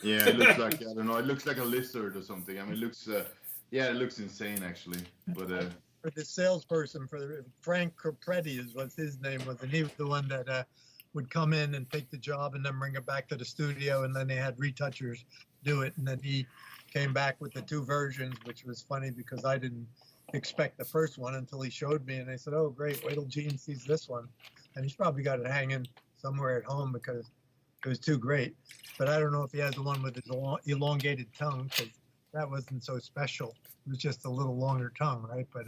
Yeah, it looks like, I don't know, it looks like a lizard or something. I mean, it looks, it looks insane actually. But for the salesperson for Frank Capretti is what his name was, and he was the one that would come in and take the job and then bring it back to the studio, and then they had retouchers do it, and then he came back with the two versions, which was funny because I didn't expect the first one until he showed me, and I said, oh great, wait till Gene sees this one. And he's probably got it hanging somewhere at home because it was too great. But I don't know if he has the one with his elongated tongue, because that wasn't so special. It was just a little longer tongue, right? But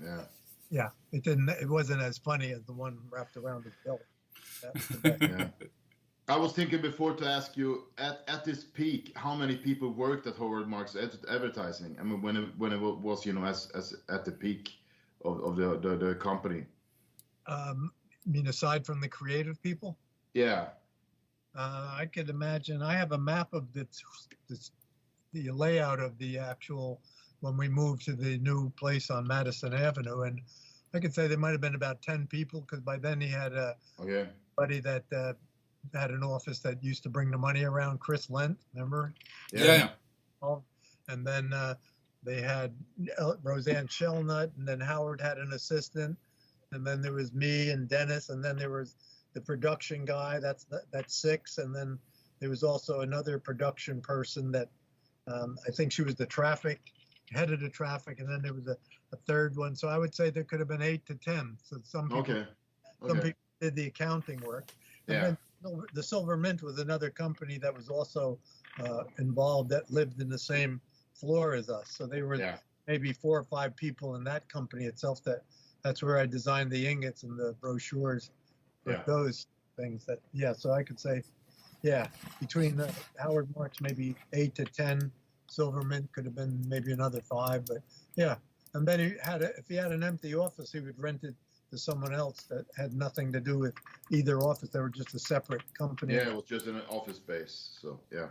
it wasn't as funny as the one wrapped around his belt. Yeah. I was thinking before to ask you, at this peak, how many people worked at Howard Marks Advertising? I mean, when it was, as at the peak of the company. I mean, aside from the creative people? Yeah. I could imagine. I have a map of the layout of the actual, when we moved to the new place on Madison Avenue. And I could say there might have been about 10 people, because by then he had a buddy that had an office that used to bring the money around, Chris Lent, remember? Yeah. And then they had Roseanne Shellnut, and then Howard had an assistant. And then there was me and Dennis, and then there was the production guy. That's 6. And then there was also another production person that I think she was the head of the traffic, and then there was a third one. So I would say there could have been 8 to 10. So some people did the accounting work. And then the Silver Mint was another company that was also involved, that lived in the same floor as us. So they were maybe 4 or 5 people in that company itself. That's where I designed the ingots and the brochures with those things. So I could say Yeah, between Howard Marks, maybe 8 to 10. Silverman could have been maybe another 5, but yeah. And then if he had an empty office, he would rent it to someone else that had nothing to do with either office. They were just a separate company. Yeah, it was just an office space. So yeah.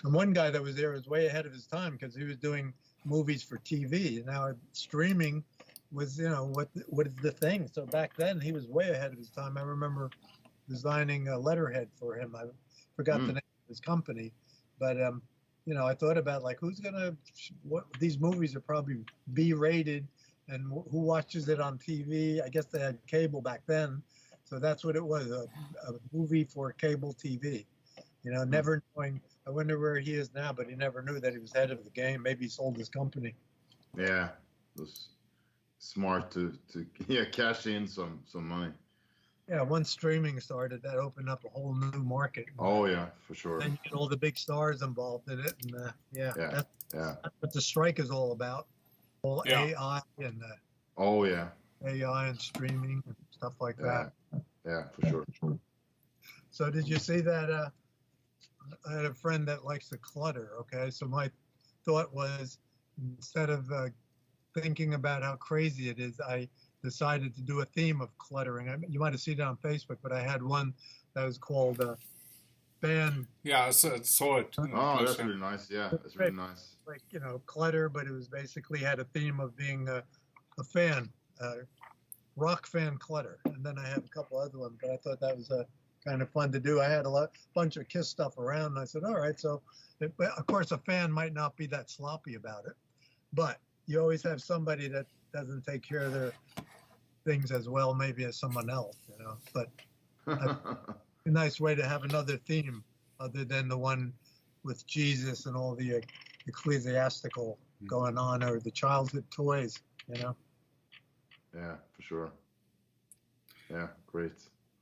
And one guy that was there was way ahead of his time because he was doing movies for TV. Now streaming was, what is the thing? So back then he was way ahead of his time. I remember designing a letterhead for him. I forgot the name of his company, but I thought about like these movies are probably B-rated, and who watches it on TV? I guess they had cable back then, so that's what it was, a movie for cable TV. Never knowing. I wonder where he is now, but he never knew that he was head of the game. Maybe he sold his company. Yeah, it was smart to cash in some money. Yeah, once streaming started, that opened up a whole new market. Oh yeah, for sure. And you get all the big stars involved in it, and that's what the strike is all about. All AI and AI and streaming and stuff like that. Yeah, for sure. So did you see that? I had a friend that likes to clutter. Okay, so my thought was, instead of thinking about how crazy it is, I decided to do a theme of cluttering. You might have seen it on Facebook, but I had one that was called fan. Yeah, I saw it. Oh, that's really nice. Yeah, that's really nice. Like, clutter, but it was basically had a theme of being a fan, rock fan clutter. And then I have a couple other ones, but I thought that was kind of fun to do. I had a bunch of Kiss stuff around, and I said, all right. So, of course, a fan might not be that sloppy about it, but you always have somebody that doesn't take care of their things as well, maybe as someone else, But a nice way to have another theme other than the one with Jesus and all the ecclesiastical going on, or the childhood toys, Yeah, for sure. Yeah, great.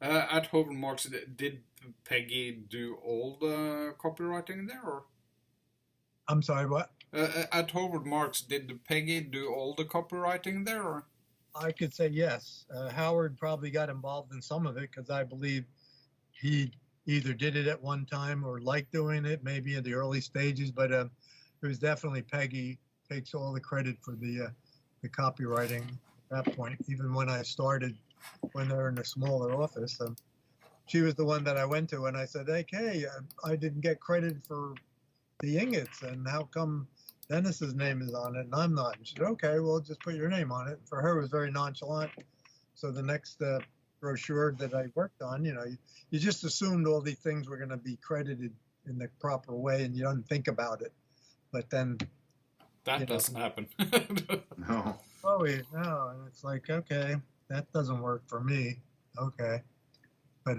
At Howard Marks, did Peggy do all the copywriting there, or? I'm sorry, what? At Howard Marks, did Peggy do all the copywriting there, or? I could say yes. Howard probably got involved in some of it because I believe he either did it at one time or liked doing it, maybe in the early stages. But it was definitely Peggy takes all the credit for the copywriting at that point. Even when I started, when they were in a smaller office, she was the one that I went to, and I said, "Hey, I didn't get credit for the ingots, and how come Dennis's name is on it and I'm not?" And she said, "Okay, well, just put your name on it." For her, it was very nonchalant. So the next brochure that I worked on, you just assumed all these things were going to be credited in the proper way, and you don't think about it. But then that doesn't happen. No. Oh, no, and it's like, okay, that doesn't work for me. Okay, but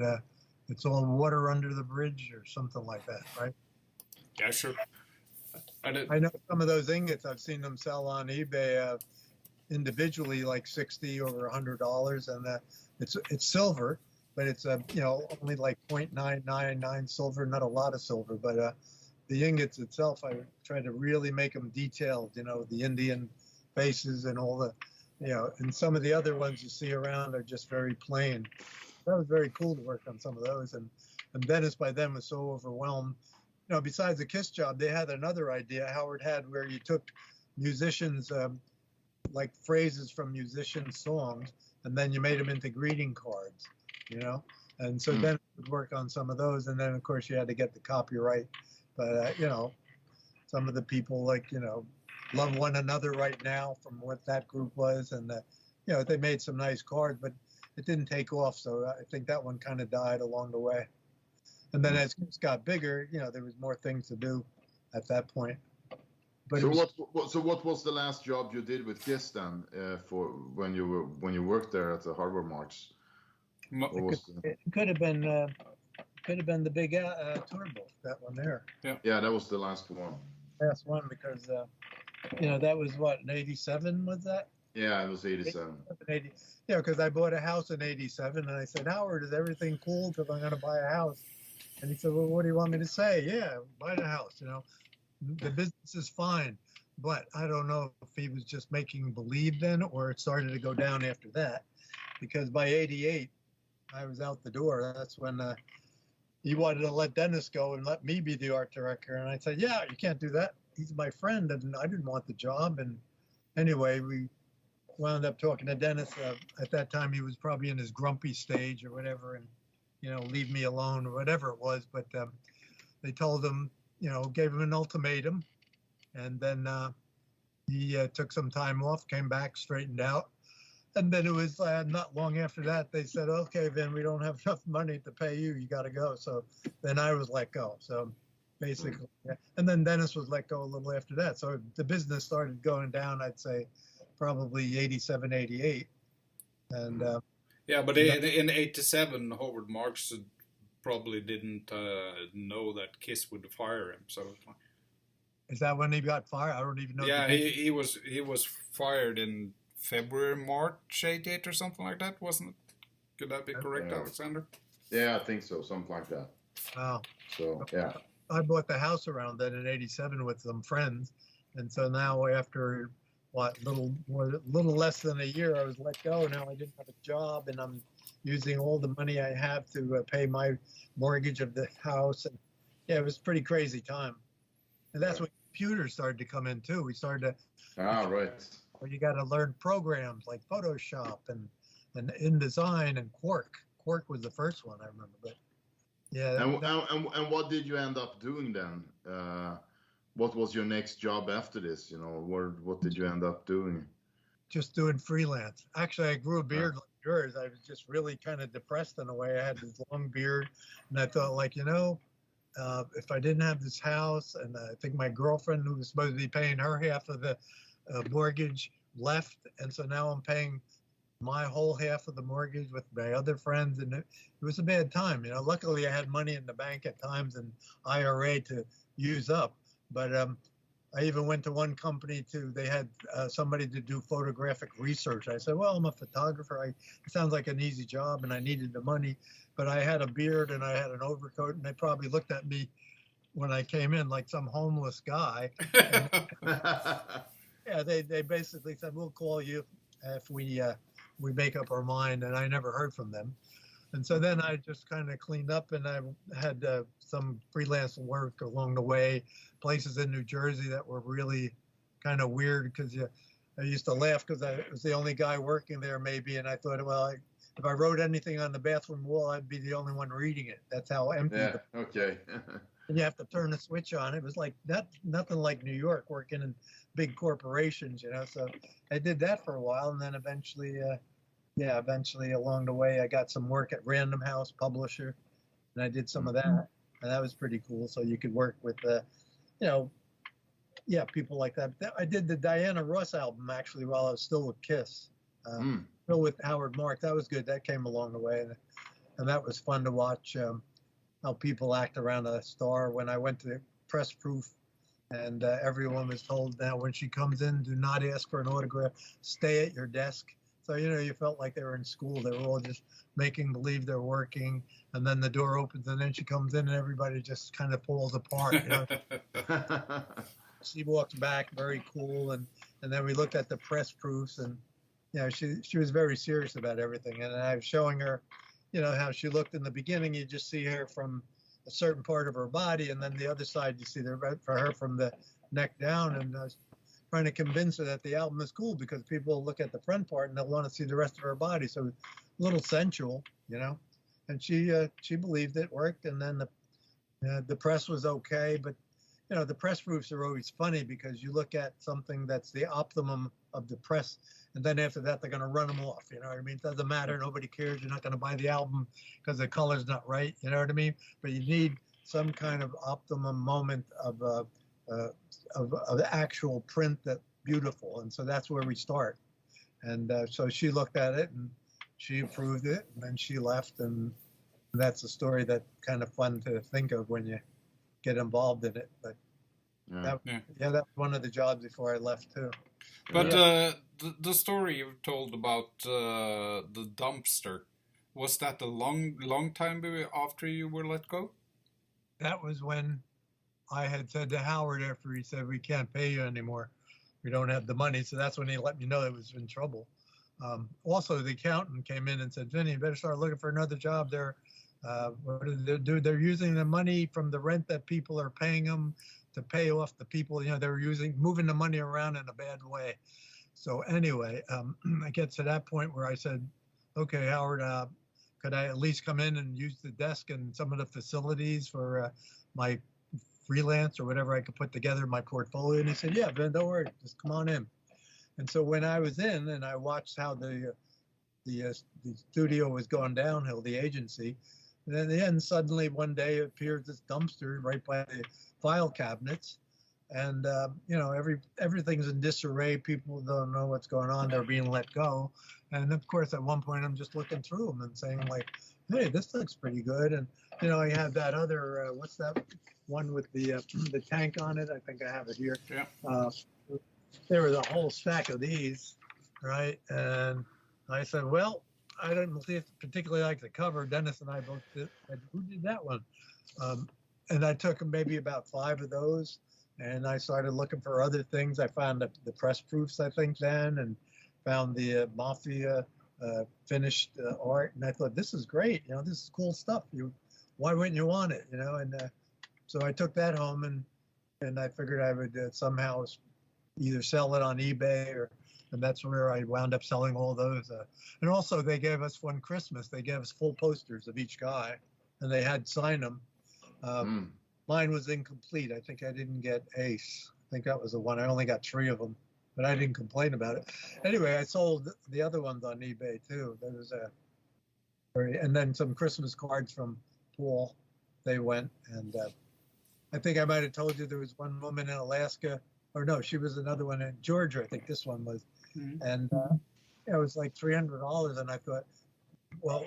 it's all water under the bridge or something like that, right? Yeah, sure. I know some of those ingots. I've seen them sell on eBay individually, like $60 over $100, and it's silver, but it's only like 0.999 silver, not a lot of silver, but the ingots itself, I try to really make them detailed. The Indian faces and all the, and some of the other ones you see around are just very plain. That was very cool to work on some of those, and Dennis by then was so overwhelmed. Besides the Kiss job, they had another idea Howard had where you took musicians, like phrases from musicians' songs, and then you made them into greeting cards, And so then would work on some of those, and then of course you had to get the copyright. But some of the people like Love One Another Right Now from what that group was, and they made some nice cards, but it didn't take off. So I think that one kind of died along the way. And then as Kiss got bigger, there was more things to do at that point. But so what was the last job you did with Kiss then, for when you worked there at the Howard Marks? It could have been the big tour book, that one there. Yeah, that was the last one. Last one because that was what, in '87 was that? Yeah, it was 87. Because I bought a house in '87, and I said, "Howard, is everything cool? Because I'm going to buy a house." And he said, "Well, what do you want me to say?" "Yeah, buy the house. The business is fine." But I don't know if he was just making believe then, or it started to go down after that. Because by '88, I was out the door. That's when, he wanted to let Dennis go and let me be the art director. And I said, yeah, you can't do that. He's my friend, and I didn't want the job. And anyway, we wound up talking to Dennis. At that time, he was probably in his grumpy stage or whatever, and leave me alone or whatever it was. But they told him, gave him an ultimatum, and then he took some time off, came back, straightened out. And then it was not long after that, they said, okay, Vin, we don't have enough money to pay you. You got to go. So then I was let go. So basically, yeah. And then Dennis was let go a little after that. So the business started going down, I'd say, probably 87, 88. And yeah, but in 87, Howard Marks probably didn't know that Kiss would fire him. So is that when he got fired? I don't even know. Yeah, he was fired in February, March 88 or something like that, wasn't it? Could that be correct, Alexander? Yeah, I think so, something like that. Wow. So, yeah. I bought the house around then in 87 with some friends. And so now after, little less than a year, I was let go. Now I didn't have a job, and I'm using all the money I have to pay my mortgage of the house. And yeah, it was a pretty crazy time. And that's when computers started to come in too. We started to... right. Well, you got to learn programs like Photoshop and InDesign and Quark. Quark was the first one I remember, but yeah. And what did you end up doing then? What was your next job after this? What did you end up doing? Just doing freelance. Actually, I grew a beard like yours. I was just really kind of depressed in a way. I had this long beard, and I thought, if I didn't have this house, and I think my girlfriend, who was supposed to be paying her half of the mortgage, left, and so now I'm paying my whole half of the mortgage with my other friends, and it was a bad time. Luckily I had money in the bank at times and IRA to use up, but I even went to one company they had somebody to do photographic research. I said, well, I'm a photographer. It sounds like an easy job, and I needed the money, but I had a beard and I had an overcoat, and they probably looked at me when I came in like some homeless guy. Yeah, they basically said, we'll call you if we make up our mind, and I never heard from them. And so then I just kind of cleaned up, and I had some freelance work along the way, places in New Jersey that were really kind of weird, because I used to laugh because I was the only guy working there maybe, and I thought, well, if I wrote anything on the bathroom wall, I'd be the only one reading it. That's how empty. Yeah, okay. And you have to turn the switch on. It was like nothing like New York, working in big corporations, So I did that for a while, and then eventually along the way, I got some work at Random House Publisher, and I did some of that, and that was pretty cool. So you could work with, people like that. I did the Diana Ross album actually while I was still with Kiss, still with Howard Mark. That was good. That came along the way, and that was fun to watch. How people act around a star. When I went to press proof, and everyone was told, now when she comes in, do not ask for an autograph, stay at your desk. So, you felt like they were in school. They were all just making believe they're working, and then the door opens, and then she comes in, and everybody just kind of falls apart. She walks back, very cool, and then we looked at the press proofs, and she was very serious about everything. And I was showing her, how she looked in the beginning. You just see her from a certain part of her body, and then the other side you see for her from the neck down. And I was trying to convince her that the album is cool, because people look at the front part and they'll want to see the rest of her body. So a little sensual, and she believed it worked. And then the press was okay, but the press proofs are always funny, because you look at something that's the optimum of the press, and then after that they're going to run them off. You know what I mean? It doesn't matter. Nobody cares. You're not going to buy the album because the color's not right. You know what I mean? But you need some kind of optimum moment of actual print that's beautiful, and so that's where we start. And so she looked at it and she approved it, and then she left, and that's a story that's kind of fun to think of when you get involved in it. But that was one of the jobs before I left too. But the story you told about the dumpster, was that a long time after you were let go? That was when I had said to Howard, after he said, we can't pay you anymore, we don't have the money. So that's when he let me know it was in trouble. Also, the accountant came in and said, Vinny, you better start looking for another job there. What do they do? They're using the money from the rent that people are paying them to pay off the people. They're moving the money around in a bad way. So anyway, I get to that point where I said, okay, Howard, could I at least come in and use the desk and some of the facilities for my freelance or whatever I could put together my portfolio? And he said, yeah, Ben, don't worry, just come on in. And so when I was in and I watched how the studio was going downhill, the agency, and then at the end, suddenly one day appears this dumpster right by the file cabinets. And, everything's in disarray. People don't know what's going on. They're being let go. And of course, at one point, I'm just looking through them and saying like, hey, this looks pretty good. And, I have that other, what's that one with the tank on it? I think I have it here. Yeah. There was a whole stack of these, right? And I said, well, I didn't particularly like the cover. Dennis and I both did. Who did that one? And I took maybe about 5 of those, and I started looking for other things. I found the press proofs, I think, then, and found the Mafia finished art. And I thought, this is great. This is cool stuff. Why wouldn't you want it? And so I took that home, and I figured I would somehow either sell it on eBay and that's where I wound up selling all those. And also they gave us one Christmas, they gave us full posters of each guy and they had signed them. Mine was incomplete. I think I didn't get Ace. I think that was the one. I only got 3 of them, but I didn't complain about it. Anyway, I sold the other ones on eBay too. There was and then some Christmas cards from Paul. They went, and I think I might have told you there was one woman in Alaska, or no, she was another one in Georgia. I think this one was. And it was like $300. And I thought, well,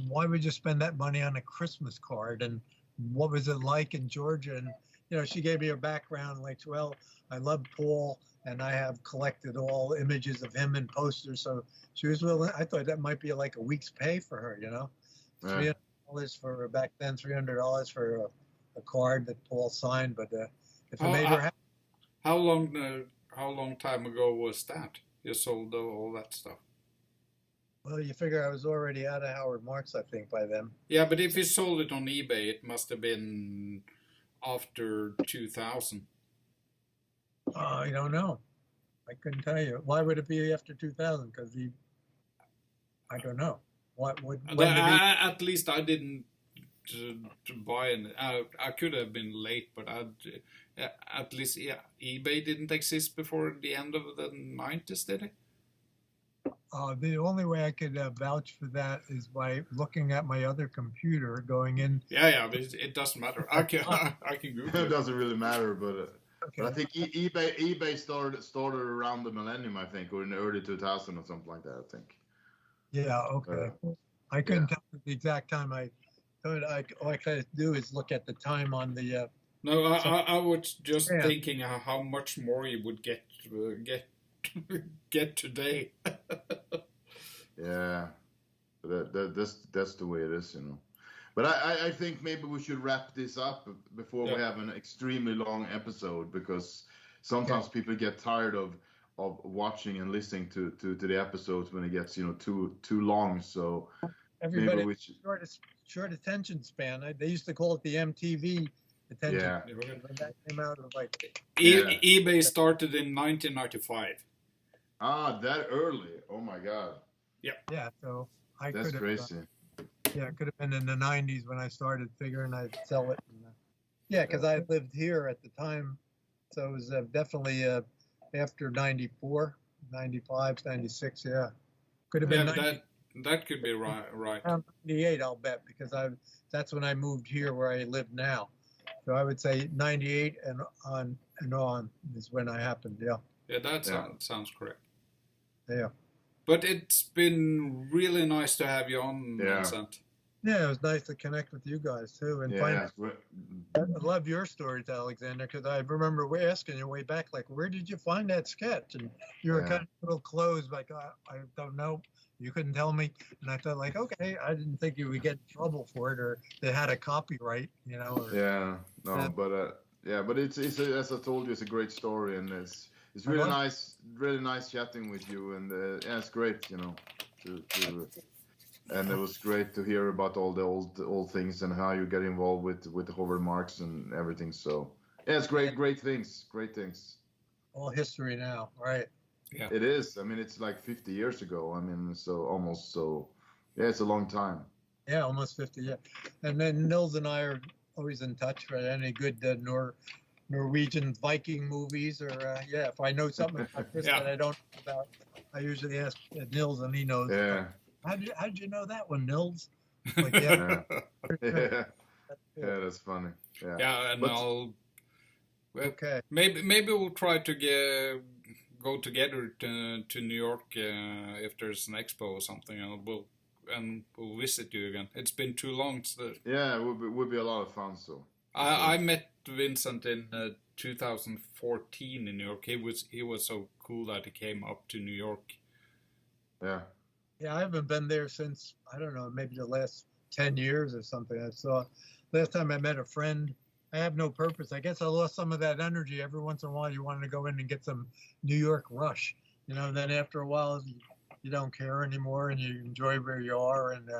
why would you spend that money on a Christmas card? And what was it like in Georgia? And, she gave me her background, like, well, I love Paul and I have collected all images of him and posters. So she was willing. I thought that might be like a week's pay for her, $300 for back then, $300 for a card that Paul signed. But if it made her happy. How long time ago was that? You sold all that stuff. Well, you figure I was already out of Howard Marks, I think, by then. Yeah, but if you sold it on eBay, it must have been after 2000. I don't know. I couldn't tell you. Why would it be after 2000? Because I don't know. At least I didn't buy it. I could have been late, but at least eBay didn't exist before the end of the 90s, did it? The only way I could vouch for that is by looking at my other computer, going in. Yeah, but it doesn't matter. I can Google it. It doesn't really matter, but I think eBay started around the millennium, I think, or in the early 2000 or something like that, I think. Yeah, okay. I couldn't tell you the exact time. All I could do is look at the time on the. No, I was just thinking how much more you would get today. Yeah, that's the way it is, But I think maybe we should wrap this up before we have an extremely long episode, because sometimes people get tired of watching and listening to the episodes when it gets too long. So everybody short attention span. They used to call it the MTV attention. Yeah. When that came out, it was like eBay started in 1995. Ah, that early? Oh my God. Yeah. So that's crazy. It could have been in the 90s when I started figuring I'd sell it. Because I lived here at the time, so it was definitely after 94, 95, 96. Yeah, could have been. That could be right. 98, I'll bet, because that's when I moved here where I live now. So I would say 98 and on is when I happened. Yeah. Yeah, that sounds correct. Yeah. But it's been really nice to have you on, Vincent. Yeah, it was nice to connect with you guys too, and I love your stories, Alexander, because I remember asking you way back, like, where did you find that sketch? And you were kind of a little closed, like, I don't know. You couldn't tell me, and I thought, like, okay, I didn't think you would get in trouble for it, or they had a copyright, Or, but it's as I told you, it's a great story, and it's really nice chatting with you, and it's great, and it was great to hear about all the old things and how you get involved with Howard Marks and everything. So yeah, it's great things. All history now, right? Yeah. It is. I mean, it's like 50 years ago. I mean, so almost. So yeah, it's a long time. Yeah, almost 50. Yeah, and then Nils and I are always in touch. Right? Any good Norwegian Viking movies, or yeah, if I know something about this that I don't know about, I usually ask Nils, and he knows. Yeah. How'd you know that one, Nils? Like, yeah. Yeah. Yeah, that's funny. Yeah. Yeah, and I'll. Okay. Maybe we'll try to go together to New York if there's an expo or something, and we'll visit you again. It's been too long. So Yeah, it would be a lot of fun. So I met Vincent in 2014 in New York. He was so cool that he came up to New York. Yeah. Yeah, I haven't been there since, I don't know, maybe the last 10 years or something. I saw last time I met a friend. I have no purpose. I guess I lost some of that energy. Every once in a while, you want to go in and get some New York rush, then after a while, you don't care anymore and you enjoy where you are. And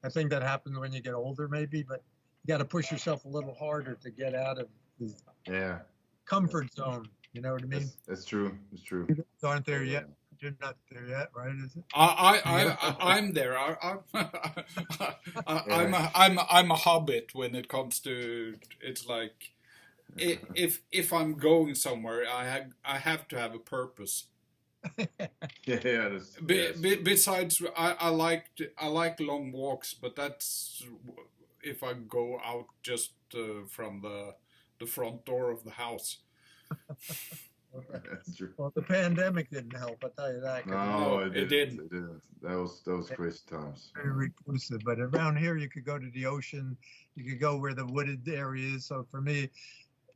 I think that happens when you get older, maybe, but you got to push yourself a little harder to get out of the comfort zone. You know what I mean? It's true. It's true. You aren't there yet. You're not there yet, right? Is it? I'm there. I'm a hobbit when it comes to. It's like if I'm going somewhere, I have to have a purpose. Besides, I like long walks, but that's if I go out just from the front door of the house. That's true. Well, the pandemic didn't help. I'll tell you that. No, it didn't. It didn't. That was crazy times. Very reclusive. But around here, you could go to the ocean. You could go where the wooded area is. So for me,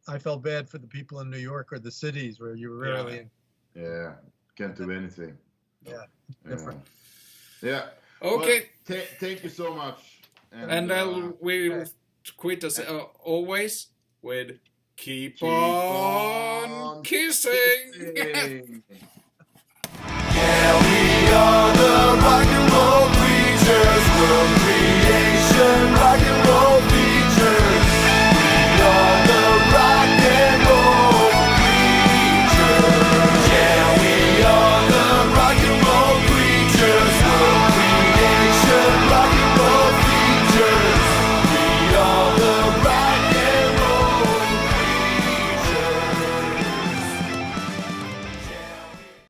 I felt bad for the people in New York or the cities where you were really. Yeah. Can't do anything. Yeah. Different. Yeah. Okay. Well, thank you so much. And we'll quit as always with. Keep on kissing. Yeah, we are the rock and roll